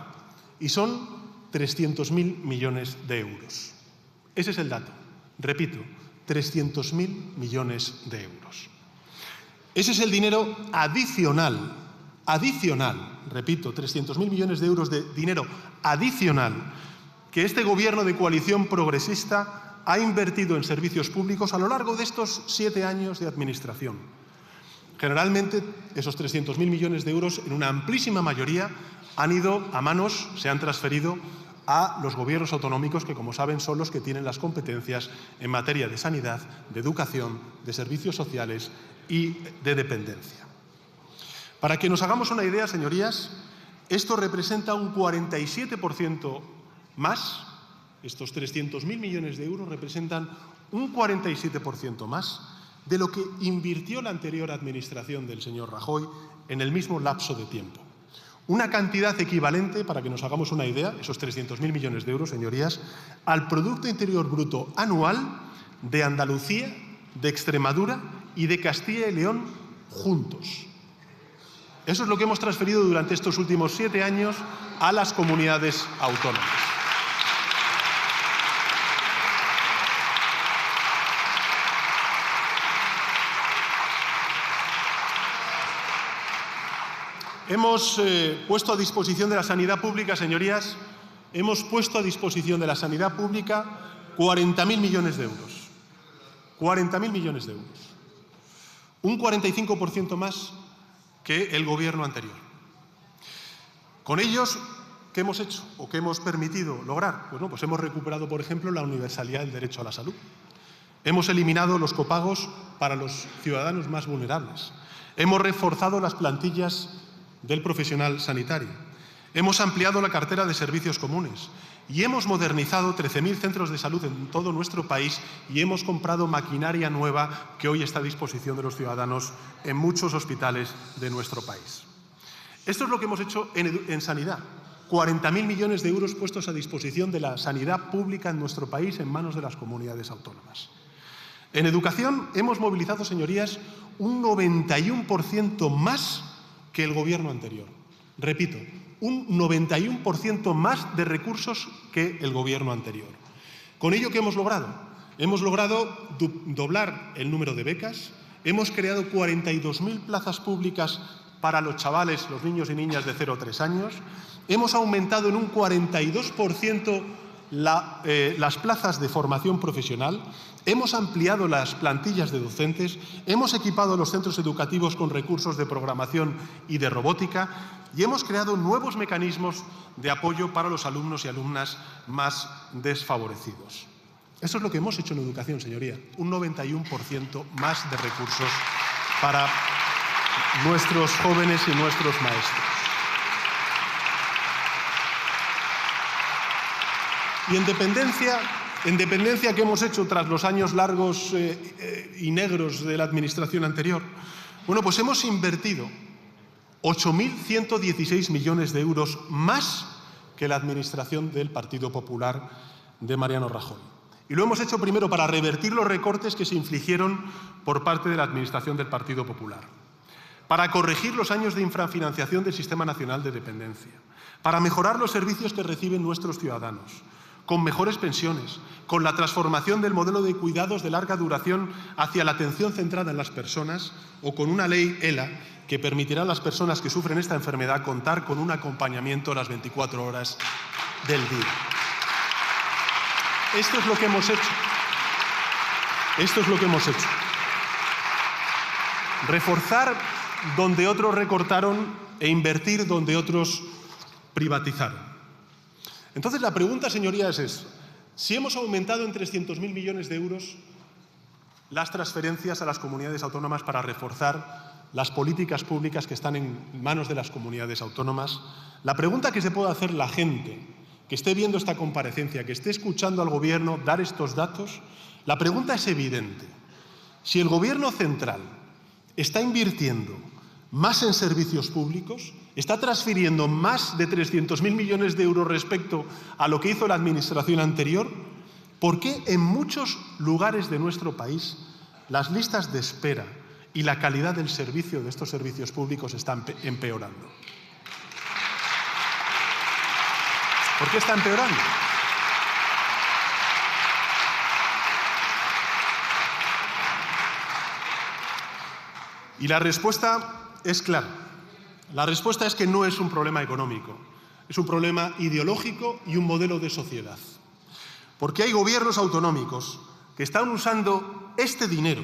y son 300.000 millones de euros. Ese es el dato. Repito, 300.000 millones de euros. Ese es el dinero adicional, repito, 300.000 millones de euros de dinero adicional que este Gobierno de coalición progresista ha invertido en servicios públicos a lo largo de estos 7 años de administración. Generalmente, esos 300.000 millones de euros, en una amplísima mayoría, se han transferido a los gobiernos autonómicos, que, como saben, son los que tienen las competencias en materia de sanidad, de educación, de servicios sociales y de dependencia. Para que nos hagamos una idea, señorías, esto representa un 47% más, estos 300.000 millones de euros representan un 47% más de lo que invirtió la anterior administración del señor Rajoy en el mismo lapso de tiempo. Una cantidad equivalente, para que nos hagamos una idea, esos 300.000 millones de euros, señorías, al Producto Interior Bruto anual de Andalucía, de Extremadura y de Castilla y León juntos. Eso es lo que hemos transferido durante estos últimos 7 años a las comunidades autónomas. Hemos puesto a disposición de la sanidad pública, señorías, 40.000 millones de euros. 40.000 millones de euros. Un 45% más que el Gobierno anterior. Con ellos, ¿qué hemos hecho o qué hemos permitido lograr? Bueno, pues hemos recuperado, por ejemplo, la universalidad del derecho a la salud. Hemos eliminado los copagos para los ciudadanos más vulnerables. Hemos reforzado las plantillas del profesional sanitario. Hemos ampliado la cartera de servicios comunes y hemos modernizado 13.000 centros de salud en todo nuestro país y hemos comprado maquinaria nueva que hoy está a disposición de los ciudadanos en muchos hospitales de nuestro país. Esto es lo que hemos hecho en sanidad. 40.000 millones de euros puestos a disposición de la sanidad pública en nuestro país en manos de las comunidades autónomas. En educación hemos movilizado, señorías, un 91% más que el Gobierno anterior. Repito, un 91% más de recursos que el Gobierno anterior. ¿Con ello qué hemos logrado? Hemos logrado doblar el número de becas, hemos creado 42.000 plazas públicas para los chavales, los niños y niñas de 0 a 3 años, hemos aumentado en un 42% las plazas de formación profesional, hemos ampliado las plantillas de docentes, hemos equipado los centros educativos con recursos de programación y de robótica y hemos creado nuevos mecanismos de apoyo para los alumnos y alumnas más desfavorecidos. Eso es lo que hemos hecho en educación, señoría, un 91% más de recursos para nuestros jóvenes y nuestros maestros. Y en dependencia que hemos hecho tras los años largos y negros de la administración anterior, bueno, pues hemos invertido 8.116 millones de euros más que la administración del Partido Popular de Mariano Rajoy. Y lo hemos hecho primero para revertir los recortes que se infligieron por parte de la administración del Partido Popular, para corregir los años de infrafinanciación del Sistema Nacional de Dependencia, para mejorar los servicios que reciben nuestros ciudadanos, con mejores pensiones, con la transformación del modelo de cuidados de larga duración hacia la atención centrada en las personas o con una ley ELA que permitirá a las personas que sufren esta enfermedad contar con un acompañamiento a las 24 horas del día. Esto es lo que hemos hecho. Esto es lo que hemos hecho. Reforzar donde otros recortaron e invertir donde otros privatizaron. Entonces, la pregunta, señorías, es si hemos aumentado en 300.000 millones de euros las transferencias a las comunidades autónomas para reforzar las políticas públicas que están en manos de las comunidades autónomas. La pregunta que se puede hacer la gente que esté viendo esta comparecencia, que esté escuchando al Gobierno dar estos datos, la pregunta es evidente. Si el Gobierno central está invirtiendo más en servicios públicos, está transfiriendo más de 300.000 millones de euros respecto a lo que hizo la administración anterior, ¿por qué en muchos lugares de nuestro país las listas de espera y la calidad del servicio de estos servicios públicos están empeorando? ¿Por qué está empeorando? Y la respuesta es clara. La respuesta es que no es un problema económico, es un problema ideológico y un modelo de sociedad. Porque hay gobiernos autonómicos que están usando este dinero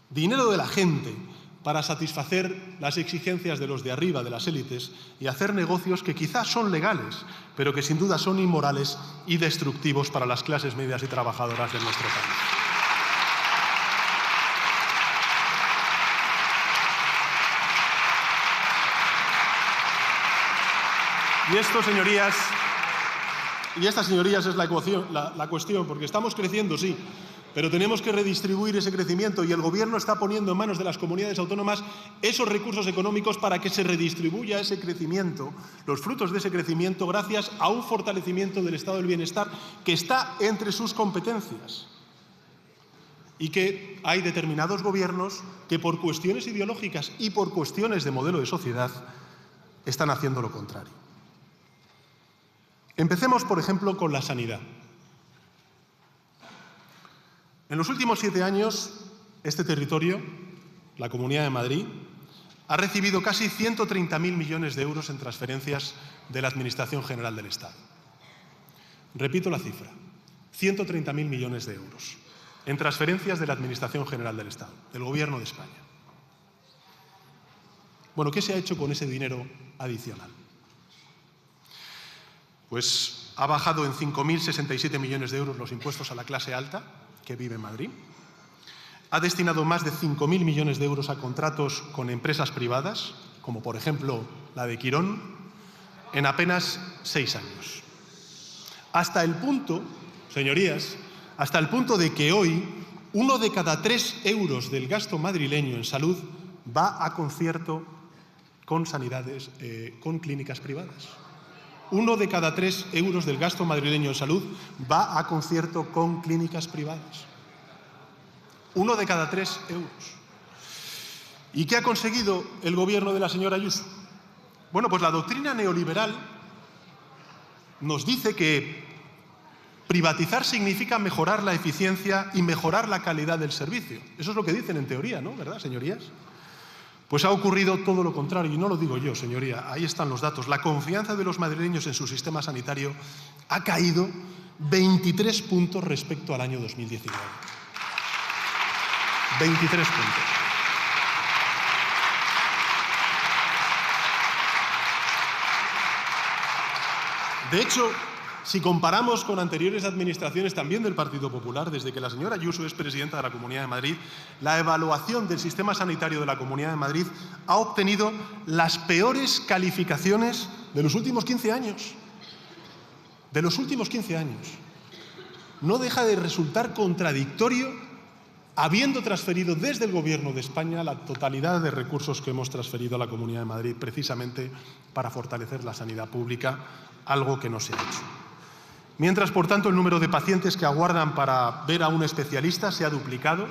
de la gente, para satisfacer las exigencias de los de arriba, de las élites, y hacer negocios que quizás son legales, pero que sin duda son inmorales y destructivos para las clases medias y trabajadoras de nuestro país. Y esto, señorías, y esta, señorías, es la cuestión, porque estamos creciendo, sí, pero tenemos que redistribuir ese crecimiento y el Gobierno está poniendo en manos de las comunidades autónomas esos recursos económicos para que se redistribuya ese crecimiento, los frutos de ese crecimiento, gracias a un fortalecimiento del estado del bienestar que está entre sus competencias. Y que hay determinados gobiernos que por cuestiones ideológicas y por cuestiones de modelo de sociedad están haciendo lo contrario. Empecemos, por ejemplo, con la sanidad. En los últimos 7 años, este territorio, la Comunidad de Madrid, ha recibido casi 130.000 millones de euros en transferencias de la Administración General del Estado. Repito la cifra, 130.000 millones de euros en transferencias de la Administración General del Estado, del Gobierno de España. Bueno, ¿qué se ha hecho con ese dinero adicional? Pues ha bajado en 5.067 millones de euros los impuestos a la clase alta que vive en Madrid. Ha destinado más de 5.000 millones de euros a contratos con empresas privadas, como por ejemplo la de Quirón. en apenas 6 años. Hasta el punto, señorías, hasta el punto de que hoy 1 de cada 3 euros del gasto madrileño en salud va a concierto con sanidades, con clínicas privadas. 1 de cada 3 euros del gasto madrileño en salud va a concierto con clínicas privadas. 1 de cada 3 euros. ¿Y qué ha conseguido el gobierno de la señora Ayuso? Bueno, pues la doctrina neoliberal nos dice que privatizar significa mejorar la eficiencia y mejorar la calidad del servicio. Eso es lo que dicen en teoría, ¿no? ¿Verdad, señorías? Pues ha ocurrido todo lo contrario, y no lo digo yo, señoría, ahí están los datos. La confianza de los madrileños en su sistema sanitario ha caído 23 puntos respecto al año 2019. 23 puntos. De hecho, si comparamos con anteriores administraciones también del Partido Popular, desde que la señora Ayuso es presidenta de la Comunidad de Madrid, la evaluación del sistema sanitario de la Comunidad de Madrid ha obtenido las peores calificaciones de los últimos 15 años. De los últimos 15 años. No deja de resultar contradictorio, habiendo transferido desde el Gobierno de España la totalidad de recursos que hemos transferido a la Comunidad de Madrid, precisamente para fortalecer la sanidad pública, algo que no se ha hecho. Mientras, por tanto, el número de pacientes que aguardan para ver a un especialista se ha duplicado,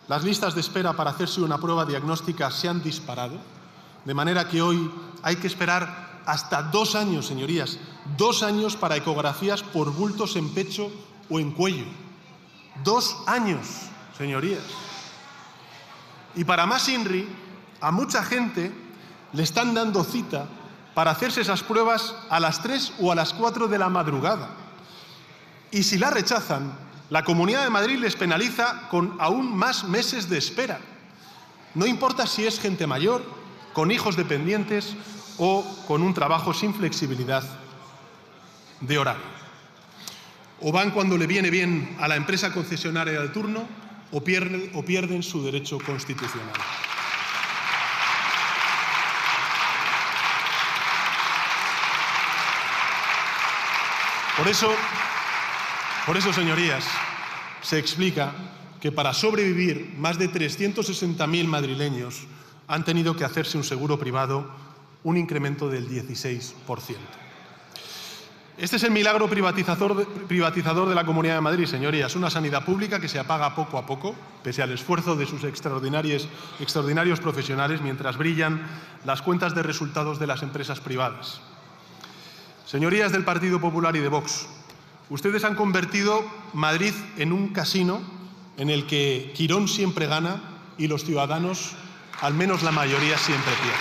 las listas de espera para hacerse una prueba diagnóstica se han disparado, de manera que hoy hay que esperar hasta 2 años, señorías, 2 años para ecografías por bultos en pecho o en cuello. 2 años, señorías. Y para más INRI, a mucha gente le están dando cita para hacerse esas pruebas a las 3 o a las 4 de la madrugada. Y si la rechazan, la Comunidad de Madrid les penaliza con aún más meses de espera. No importa si es gente mayor, con hijos dependientes o con un trabajo sin flexibilidad de horario. O van cuando le viene bien a la empresa concesionaria de turno o pierden su derecho constitucional. Por eso, señorías, se explica que para sobrevivir más de 360.000 madrileños han tenido que hacerse un seguro privado, un incremento del 16%. Este es el milagro privatizador de la Comunidad de Madrid, señorías. Una sanidad pública que se apaga poco a poco, pese al esfuerzo de sus extraordinarios profesionales, mientras brillan las cuentas de resultados de las empresas privadas. Señorías del Partido Popular y de Vox, ustedes han convertido Madrid en un casino en el que Quirón siempre gana y los ciudadanos, al menos la mayoría, siempre pierden.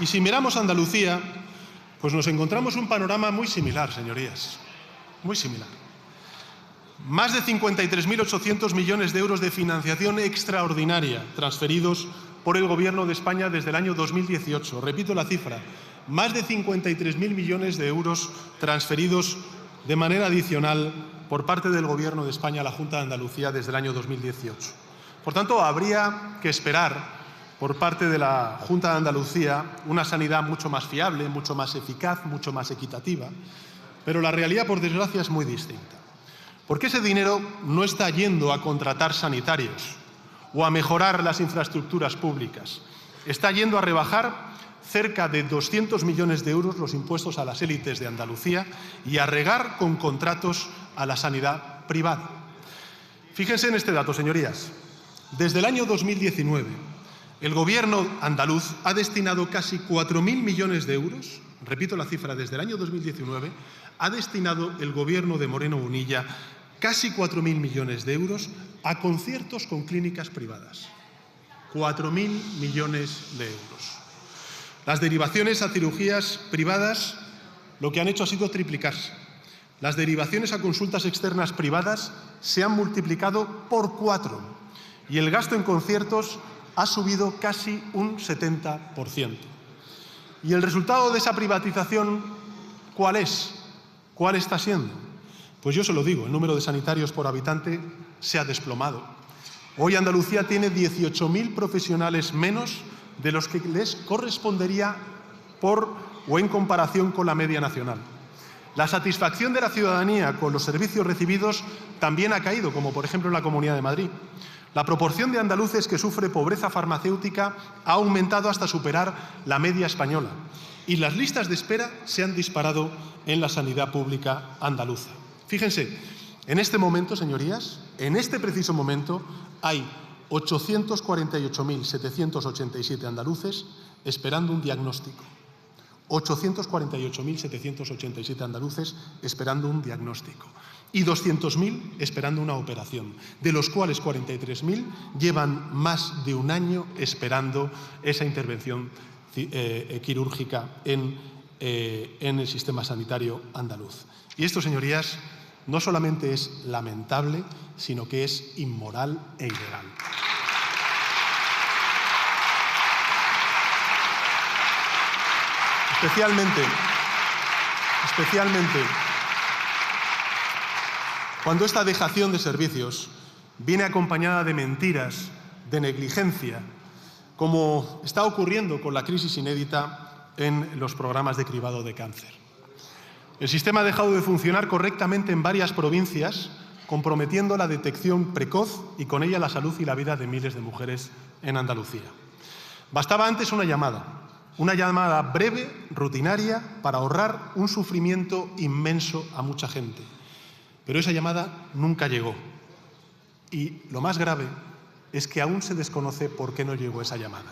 Y si miramos Andalucía, pues nos encontramos un panorama muy similar, señorías. Muy similar. Más de 53.800 millones de euros de financiación extraordinaria transferidos por el Gobierno de España desde el año 2018. Repito la cifra, más de 53.000 millones de euros transferidos de manera adicional por parte del Gobierno de España a la Junta de Andalucía desde el año 2018. Por tanto, habría que esperar por parte de la Junta de Andalucía una sanidad mucho más fiable, mucho más eficaz, mucho más equitativa. Pero la realidad, por desgracia, es muy distinta. Porque ese dinero no está yendo a contratar sanitarios o a mejorar las infraestructuras públicas. Está yendo a rebajar cerca de 200 millones de euros los impuestos a las élites de Andalucía y a regar con contratos a la sanidad privada. Fíjense en este dato, señorías. Desde el año 2019, el Gobierno andaluz ha destinado casi 4.000 millones de euros, repito la cifra, desde el año 2019, ha destinado el Gobierno de Moreno Bonilla casi 4.000 millones de euros a conciertos con clínicas privadas. 4.000 millones de euros. Las derivaciones a cirugías privadas lo que han hecho ha sido triplicarse. Las derivaciones a consultas externas privadas se han multiplicado por 4 y el gasto en conciertos ha subido casi un 70%. ¿Y el resultado de esa privatización cuál es? ¿Cuál está siendo? Pues yo se lo digo, el número de sanitarios por habitante se ha desplomado. Hoy Andalucía tiene 18.000 profesionales menos de los que les correspondería o en comparación con la media nacional. La satisfacción de la ciudadanía con los servicios recibidos también ha caído, como por ejemplo en la Comunidad de Madrid. La proporción de andaluces que sufre pobreza farmacéutica ha aumentado hasta superar la media española y las listas de espera se han disparado en la sanidad pública andaluza. Fíjense, en este momento, señorías, en este preciso momento hay 848.787 andaluces esperando un diagnóstico. 848.787 andaluces esperando un diagnóstico y 200.000 esperando una operación, de los cuales 43.000 llevan más de un año esperando esa intervención quirúrgica en el sistema sanitario andaluz. Y esto, señorías, no solamente es lamentable, sino que es inmoral e ilegal. Especialmente cuando esta dejación de servicios viene acompañada de mentiras, de negligencia, como está ocurriendo con la crisis inédita en los programas de cribado de cáncer. El sistema ha dejado de funcionar correctamente en varias provincias, comprometiendo la detección precoz y con ella la salud y la vida de miles de mujeres en Andalucía. Bastaba antes una llamada breve, rutinaria, para ahorrar un sufrimiento inmenso a mucha gente. Pero esa llamada nunca llegó. Y lo más grave es que aún se desconoce por qué no llegó esa llamada.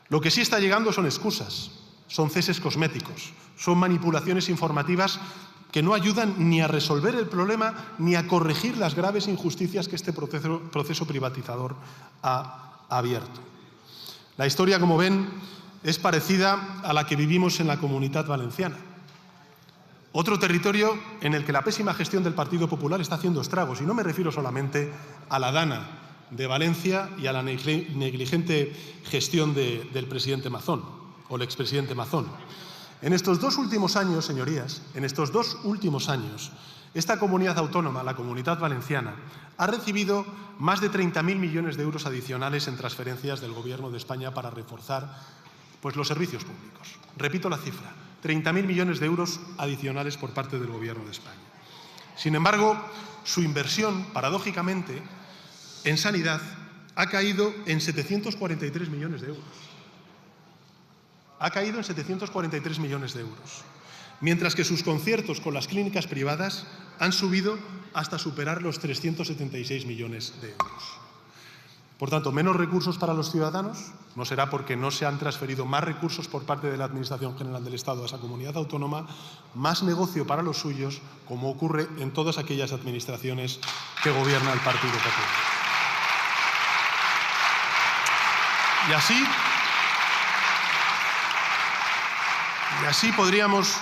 Lo que sí está llegando son excusas, son ceses cosméticos, son manipulaciones informativas que no ayudan ni a resolver el problema ni a corregir las graves injusticias que este proceso privatizador ha abierto. La historia, como ven, es parecida a la que vivimos en la Comunitat Valenciana. Otro territorio en el que la pésima gestión del Partido Popular está haciendo estragos, y no me refiero solamente a la Dana de Valencia y a la negligente gestión del presidente Mazón o el expresidente Mazón. En estos 2 últimos años, señorías, esta comunidad autónoma, la Comunitat Valenciana, ha recibido más de 30.000 millones de euros adicionales en transferencias del Gobierno de España para reforzar los servicios públicos. Repito la cifra, 30.000 millones de euros adicionales por parte del Gobierno de España. Sin embargo, su inversión, paradójicamente, en sanidad ha caído en 743 millones de euros. Ha caído en 743 millones de euros. Mientras que sus conciertos con las clínicas privadas han subido hasta superar los 376 millones de euros. Por tanto, menos recursos para los ciudadanos, no será porque no se han transferido más recursos por parte de la Administración General del Estado a esa comunidad autónoma, más negocio para los suyos, como ocurre en todas aquellas administraciones que gobierna el Partido Popular. Y así podríamos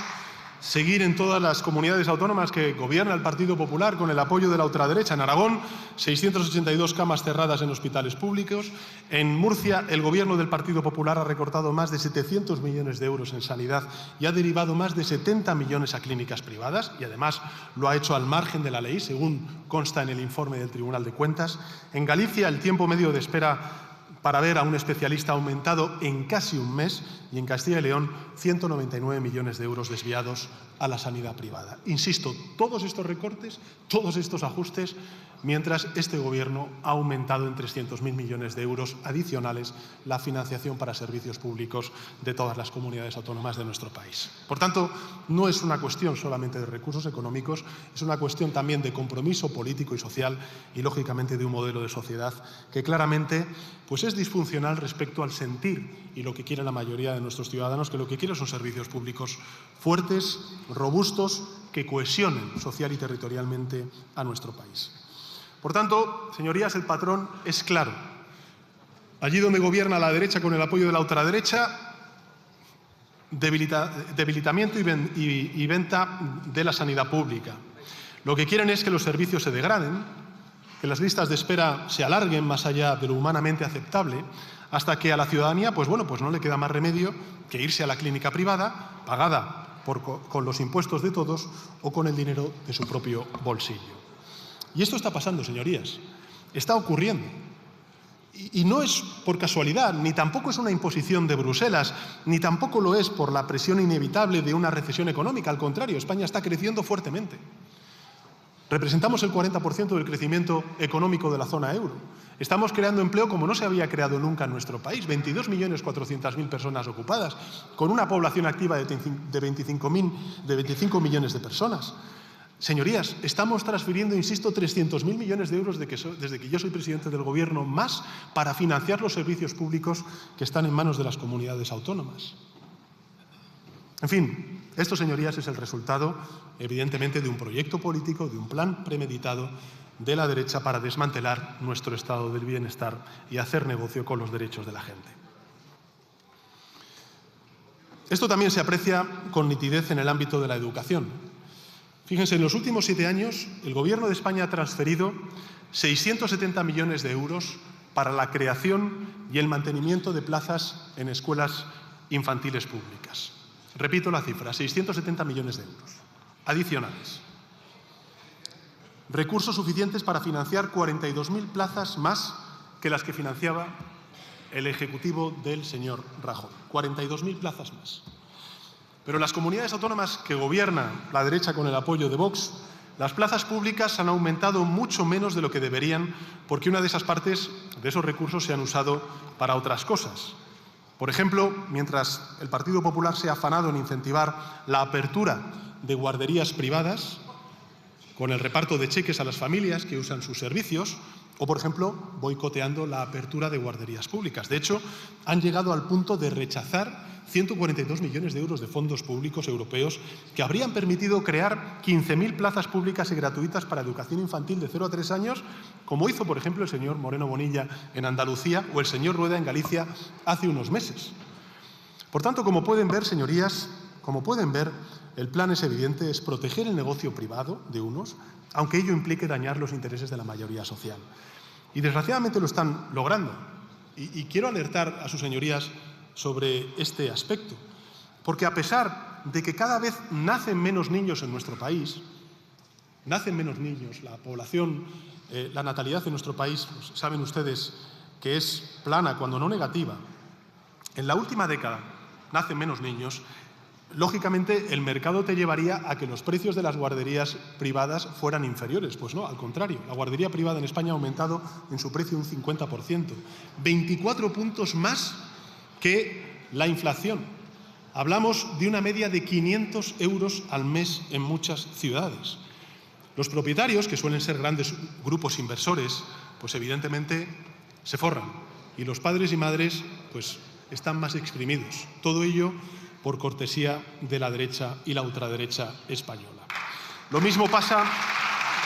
seguir en todas las comunidades autónomas que gobierna el Partido Popular con el apoyo de la ultraderecha. En Aragón, 682 camas cerradas en hospitales públicos. En Murcia, el Gobierno del Partido Popular ha recortado más de 700 millones de euros en sanidad y ha derivado más de 70 millones a clínicas privadas, y además lo ha hecho al margen de la ley, según consta en el informe del Tribunal de Cuentas. En Galicia, el tiempo medio de espera para ver a un especialista ha aumentado en casi un mes, y en Castilla y León 199 millones de euros desviados a la sanidad privada. Insisto, todos estos recortes, todos estos ajustes, mientras este Gobierno ha aumentado en 300.000 millones de euros adicionales la financiación para servicios públicos de todas las comunidades autónomas de nuestro país. Por tanto, no es una cuestión solamente de recursos económicos, es una cuestión también de compromiso político y social y, lógicamente, de un modelo de sociedad que claramente es disfuncional respecto al sentir y lo que quiere la mayoría de nuestros ciudadanos, que lo que quieren son servicios públicos fuertes, robustos, que cohesionen social y territorialmente a nuestro país. Por tanto, señorías, el patrón es claro. Allí donde gobierna la derecha con el apoyo de la ultraderecha, debilitamiento y venta de la sanidad pública. Lo que quieren es que los servicios se degraden, que las listas de espera se alarguen más allá de lo humanamente aceptable, hasta que a la ciudadanía no le queda más remedio que irse a la clínica privada, pagada con los impuestos de todos o con el dinero de su propio bolsillo. Y esto está pasando, señorías. Está ocurriendo. Y no es por casualidad, ni tampoco es una imposición de Bruselas, ni tampoco lo es por la presión inevitable de una recesión económica. Al contrario, España está creciendo fuertemente. Representamos el 40% del crecimiento económico de la zona euro. Estamos creando empleo como no se había creado nunca en nuestro país. 22.400.000 personas ocupadas, con una población activa de 25 millones de personas. Señorías, estamos transfiriendo, insisto, 300.000 millones de euros desde que yo soy presidente del Gobierno, más para financiar los servicios públicos que están en manos de las comunidades autónomas. En fin, esto, señorías, es el resultado, evidentemente, de un proyecto político, de un plan premeditado de la derecha para desmantelar nuestro estado del bienestar y hacer negocio con los derechos de la gente. Esto también se aprecia con nitidez en el ámbito de la educación. Fíjense, en los últimos 7 años, el Gobierno de España ha transferido 670 millones de euros para la creación y el mantenimiento de plazas en escuelas infantiles públicas. Repito la cifra, 670 millones de euros adicionales. Recursos suficientes para financiar 42.000 plazas más que las que financiaba el Ejecutivo del señor Rajoy. 42.000 plazas más. Pero en las comunidades autónomas que gobierna la derecha con el apoyo de Vox, las plazas públicas han aumentado mucho menos de lo que deberían, porque una de esas partes de esos recursos se han usado para otras cosas. Por ejemplo, mientras el Partido Popular se ha afanado en incentivar la apertura de guarderías privadas, con el reparto de cheques a las familias que usan sus servicios, o, por ejemplo, boicoteando la apertura de guarderías públicas. De hecho, han llegado al punto de rechazar 142 millones de euros de fondos públicos europeos que habrían permitido crear 15.000 plazas públicas y gratuitas para educación infantil de 0 a 3 años, como hizo, por ejemplo, el señor Moreno Bonilla en Andalucía o el señor Rueda en Galicia hace unos meses. Por tanto, como pueden ver, señorías, el plan es evidente, es proteger el negocio privado de unos, aunque ello implique dañar los intereses de la mayoría social. Y desgraciadamente lo están logrando. Y quiero alertar a sus señorías sobre este aspecto, porque a pesar de que cada vez nacen menos niños en nuestro país, nacen menos niños, la población, la natalidad en nuestro país, pues, saben ustedes que es plana, cuando no negativa. En la última década nacen menos niños. Lógicamente, el mercado te llevaría a que los precios de las guarderías privadas fueran inferiores. Pues no, al contrario. La guardería privada en España ha aumentado en su precio un 50%. 24 puntos más que la inflación. Hablamos de una media de 500 euros al mes en muchas ciudades. Los propietarios, que suelen ser grandes grupos inversores, pues evidentemente se forran. Y los padres y madres, pues están más exprimidos. Todo ello por cortesía de la derecha y la ultraderecha española. Lo mismo pasa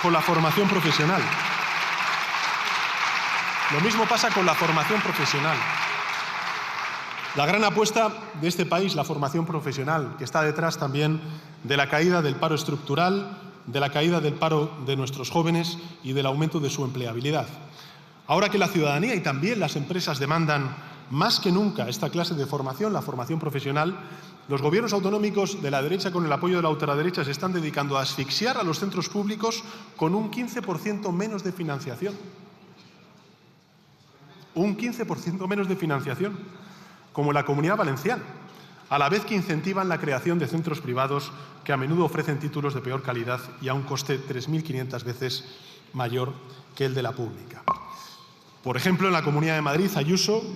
con la formación profesional. Lo mismo pasa con la formación profesional. La gran apuesta de este país, la formación profesional, que está detrás también de la caída del paro estructural, de la caída del paro de nuestros jóvenes y del aumento de su empleabilidad. Ahora que la ciudadanía y también las empresas demandan más que nunca esta clase de formación, la formación profesional, los gobiernos autonómicos de la derecha, con el apoyo de la ultraderecha, se están dedicando a asfixiar a los centros públicos con un 15% menos de financiación. Un 15% menos de financiación, como la Comunidad Valenciana, a la vez que incentivan la creación de centros privados que a menudo ofrecen títulos de peor calidad y a un coste 3.500 veces mayor que el de la pública. Por ejemplo, en la Comunidad de Madrid,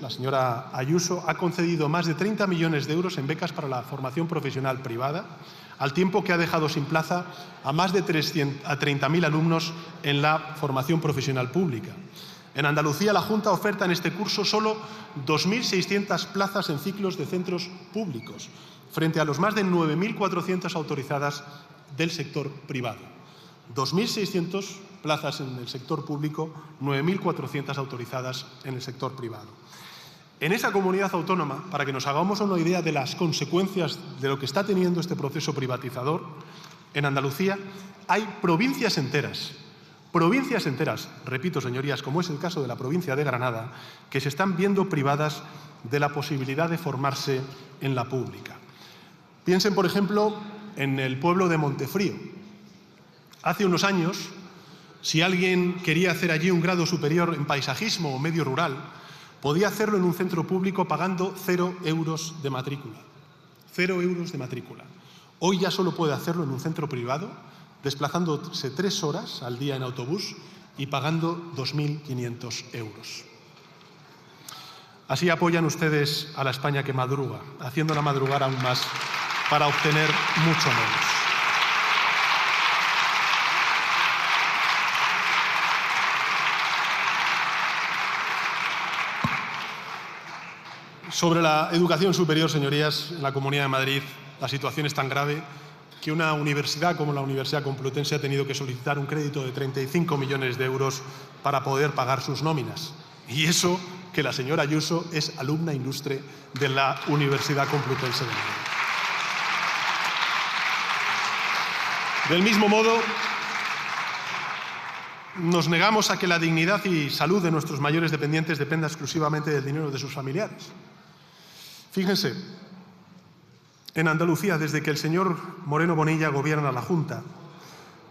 la señora Ayuso, ha concedido más de 30 millones de euros en becas para la formación profesional privada, al tiempo que ha dejado sin plaza a más de 30.000 alumnos en la formación profesional pública. En Andalucía, la Junta oferta en este curso solo 2.600 plazas en ciclos de centros públicos, frente a los más de 9.400 autorizadas del sector privado. 2.600 plazas en el sector público, 9.400 autorizadas en el sector privado. En esa comunidad autónoma, para que nos hagamos una idea de las consecuencias de lo que está teniendo este proceso privatizador, en Andalucía hay provincias enteras, repito, señorías, como es el caso de la provincia de Granada, que se están viendo privadas de la posibilidad de formarse en la pública. Piensen, por ejemplo, en el pueblo de Montefrío. Hace unos años, si alguien quería hacer allí un grado superior en paisajismo o medio rural, podía hacerlo en un centro público pagando 0 euros de matrícula. 0 euros de matrícula. Hoy ya solo puede hacerlo en un centro privado, desplazándose 3 horas al día en autobús y pagando 2.500 euros. Así apoyan ustedes a la España que madruga, haciéndola madrugar aún más para obtener mucho menos. Sobre la educación superior, señorías, en la Comunidad de Madrid la situación es tan grave que una universidad como la Universidad Complutense ha tenido que solicitar un crédito de 35 millones de euros para poder pagar sus nóminas. Y eso que la señora Ayuso es alumna ilustre de la Universidad Complutense de Madrid. Del mismo modo, nos negamos a que la dignidad y salud de nuestros mayores dependientes dependa exclusivamente del dinero de sus familiares. Fíjense, en Andalucía, desde que el señor Moreno Bonilla gobierna la Junta,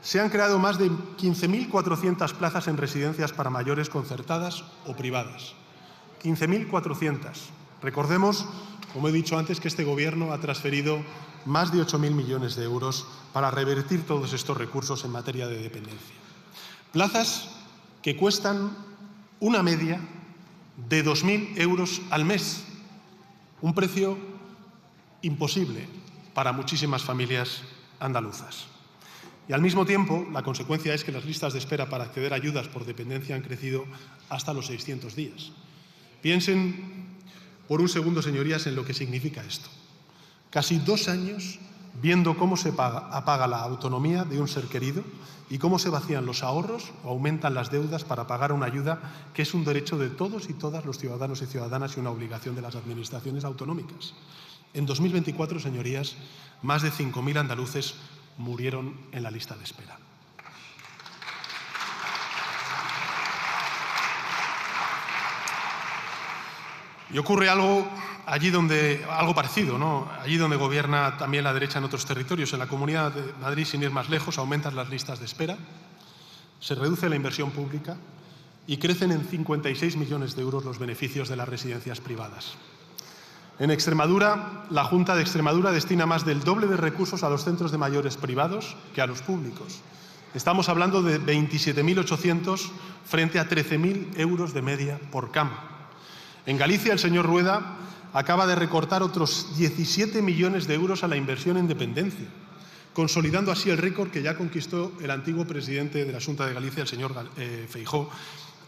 se han creado más de 15.400 plazas en residencias para mayores concertadas o privadas. 15.400. Recordemos, como he dicho antes, que este Gobierno ha transferido más de 8.000 millones de euros para revertir todos estos recursos en materia de dependencia. Plazas que cuestan una media de 2.000 euros al mes. Un precio imposible para muchísimas familias andaluzas. Y al mismo tiempo, la consecuencia es que las listas de espera para acceder a ayudas por dependencia han crecido hasta los 600 días. Piensen por un segundo, señorías, en lo que significa esto. Casi 2 años viendo cómo se apaga la autonomía de un ser querido y cómo se vacían los ahorros o aumentan las deudas para pagar una ayuda que es un derecho de todos y todas los ciudadanos y ciudadanas y una obligación de las administraciones autonómicas. En 2024, señorías, más de 5.000 andaluces murieron en la lista de espera. Y ocurre algo parecido, ¿no? Allí donde gobierna también la derecha en otros territorios. En la Comunidad de Madrid, sin ir más lejos, aumentan las listas de espera, se reduce la inversión pública y crecen en 56 millones de euros los beneficios de las residencias privadas. En Extremadura, la Junta de Extremadura destina más del doble de recursos a los centros de mayores privados que a los públicos. Estamos hablando de 27.800 frente a 13.000 euros de media por cama. En Galicia, el señor Rueda acaba de recortar otros 17 millones de euros a la inversión en dependencia, consolidando así el récord que ya conquistó el antiguo presidente de la Xunta de Galicia, el señor Feijóo,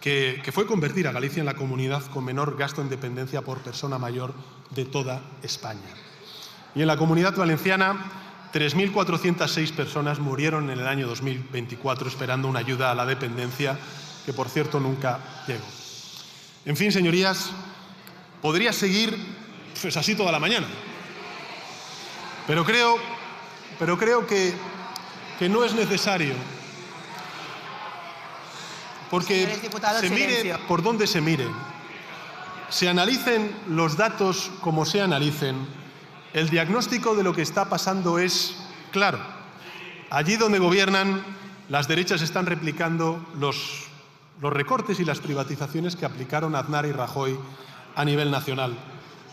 que fue convertir a Galicia en la comunidad con menor gasto en dependencia por persona mayor de toda España. Y en la Comunidad Valenciana, 3.406 personas murieron en el año 2024 esperando una ayuda a la dependencia que, por cierto, nunca llegó. En fin, señorías, podría seguir pues así toda la mañana. Pero creo que no es necesario. Porque se mire por donde se mire, se analicen los datos como se analicen, el diagnóstico de lo que está pasando es claro. Allí donde gobiernan, las derechas están replicando los recortes y las privatizaciones que aplicaron Aznar y Rajoy a nivel nacional,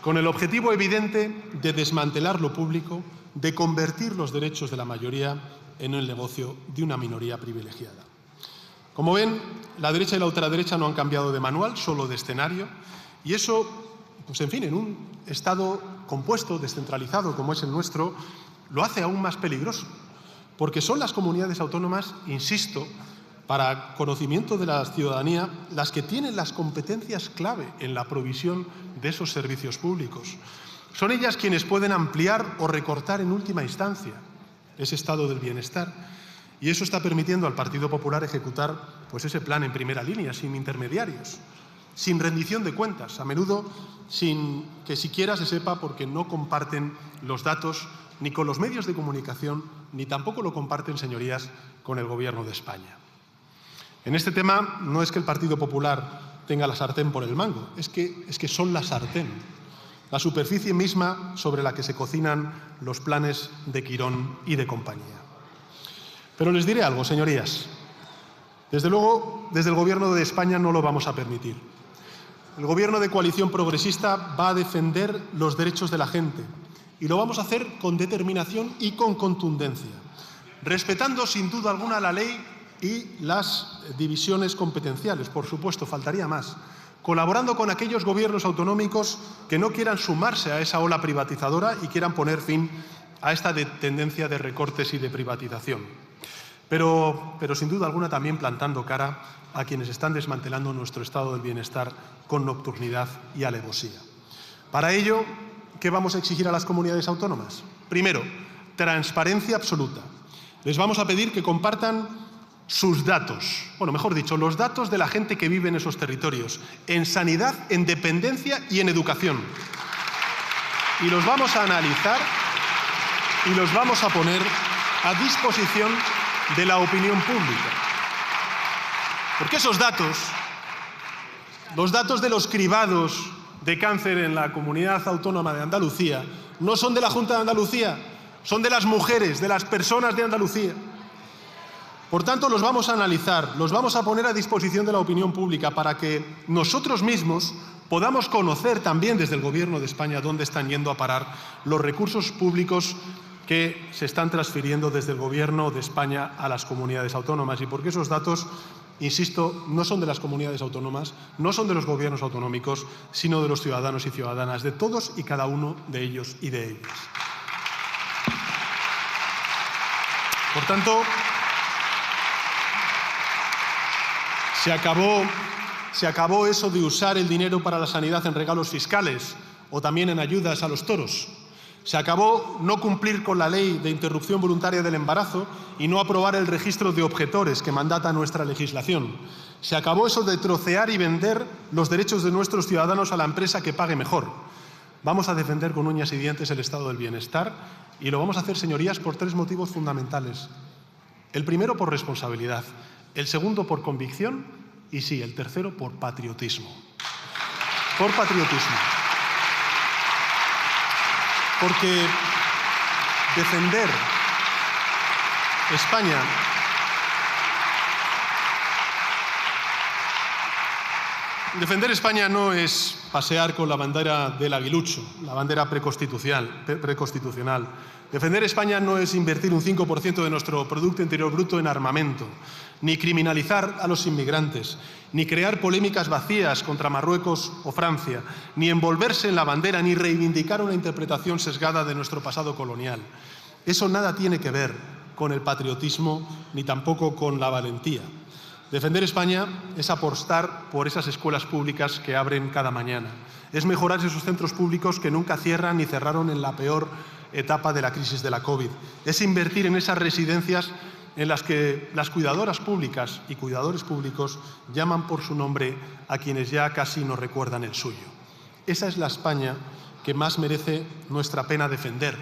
con el objetivo evidente de desmantelar lo público, de convertir los derechos de la mayoría en el negocio de una minoría privilegiada. Como ven, la derecha y la ultraderecha no han cambiado de manual, solo de escenario, y eso, pues en fin, en un Estado compuesto, descentralizado como es el nuestro, lo hace aún más peligroso, porque son las comunidades autónomas, insisto, para conocimiento de la ciudadanía, las que tienen las competencias clave en la provisión de esos servicios públicos. Son ellas quienes pueden ampliar o recortar en última instancia ese estado del bienestar. Y eso está permitiendo al Partido Popular ejecutar pues ese plan en primera línea, sin intermediarios, sin rendición de cuentas, a menudo sin que siquiera se sepa porque no comparten los datos ni con los medios de comunicación, ni tampoco lo comparten, señorías, con el Gobierno de España. En este tema no es que el Partido Popular tenga la sartén por el mango, es que son la sartén. la superficie misma sobre la que se cocinan los planes de Quirón y de compañía. Pero les diré algo, señorías. Desde luego, desde el Gobierno de España no lo vamos a permitir. El Gobierno de coalición progresista va a defender los derechos de la gente y lo vamos a hacer con determinación y con contundencia, respetando sin duda alguna la ley y las divisiones competenciales, por supuesto, faltaría más, colaborando con aquellos gobiernos autonómicos que no quieran sumarse a esa ola privatizadora y quieran poner fin a esta tendencia de recortes y de privatización. Pero sin duda alguna también plantando cara a quienes están desmantelando nuestro estado del bienestar con nocturnidad y alevosía. Para ello, ¿qué vamos a exigir a las comunidades autónomas? Primero, transparencia absoluta. Les vamos a pedir que compartan sus datos, bueno, mejor dicho, los datos de la gente que vive en esos territorios, en sanidad, en dependencia y en educación. Y los vamos a analizar y los vamos a poner a disposición de la opinión pública. Porque esos datos, los datos de los cribados de cáncer en la comunidad autónoma de Andalucía, no son de la Junta de Andalucía, son de las mujeres, de las personas de Andalucía. Por tanto, los vamos a analizar, los vamos a poner a disposición de la opinión pública para que nosotros mismos podamos conocer también desde el Gobierno de España dónde están yendo a parar los recursos públicos que se están transfiriendo desde el Gobierno de España a las comunidades autónomas. Y porque esos datos, insisto, no son de las comunidades autónomas, no son de los gobiernos autonómicos, sino de los ciudadanos y ciudadanas, de todos y cada uno de ellos y de ellas. Por tanto, se acabó eso de usar el dinero para la sanidad en regalos fiscales o también en ayudas a los toros. Se acabó no cumplir con la ley de interrupción voluntaria del embarazo y no aprobar el registro de objetores que mandata nuestra legislación. Se acabó eso de trocear y vender los derechos de nuestros ciudadanos a la empresa que pague mejor. Vamos a defender con uñas y dientes el estado del bienestar y lo vamos a hacer, señorías, por tres motivos fundamentales. El primero, por responsabilidad. El segundo, por convicción. Y sí, el tercero, por patriotismo. Por patriotismo. Porque defender España no es pasear con la bandera del aguilucho, la bandera preconstitucional. Defender España no es invertir un 5% de nuestro Producto Interior Bruto en armamento, ni criminalizar a los inmigrantes, ni crear polémicas vacías contra Marruecos o Francia, ni envolverse en la bandera, ni reivindicar una interpretación sesgada de nuestro pasado colonial. Eso nada tiene que ver con el patriotismo, ni tampoco con la valentía. Defender España es apostar por esas escuelas públicas que abren cada mañana. Es mejorar esos centros públicos que nunca cierran ni cerraron en la peor etapa de la crisis de la COVID. Es invertir en esas residencias en las que las cuidadoras públicas y cuidadores públicos llaman por su nombre a quienes ya casi no recuerdan el suyo. Esa es la España que más merece nuestra pena defender.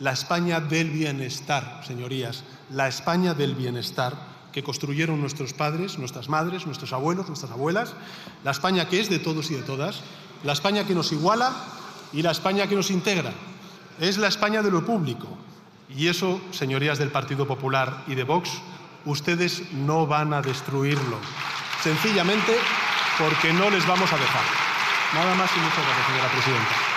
La España del bienestar, señorías, la España del bienestar que construyeron nuestros padres, nuestras madres, nuestros abuelos, nuestras abuelas, la España que es de todos y de todas, la España que nos iguala y la España que nos integra. Es la España de lo público. Y eso, señorías del Partido Popular y de Vox, ustedes no van a destruirlo. Sencillamente porque no les vamos a dejar. Nada más y muchas gracias, señora presidenta.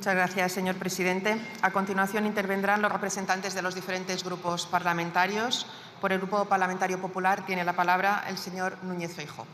Muchas gracias, señor presidente. A continuación intervendrán los representantes de los diferentes grupos parlamentarios. Por el Grupo Parlamentario Popular tiene la palabra el señor Núñez Feijóo.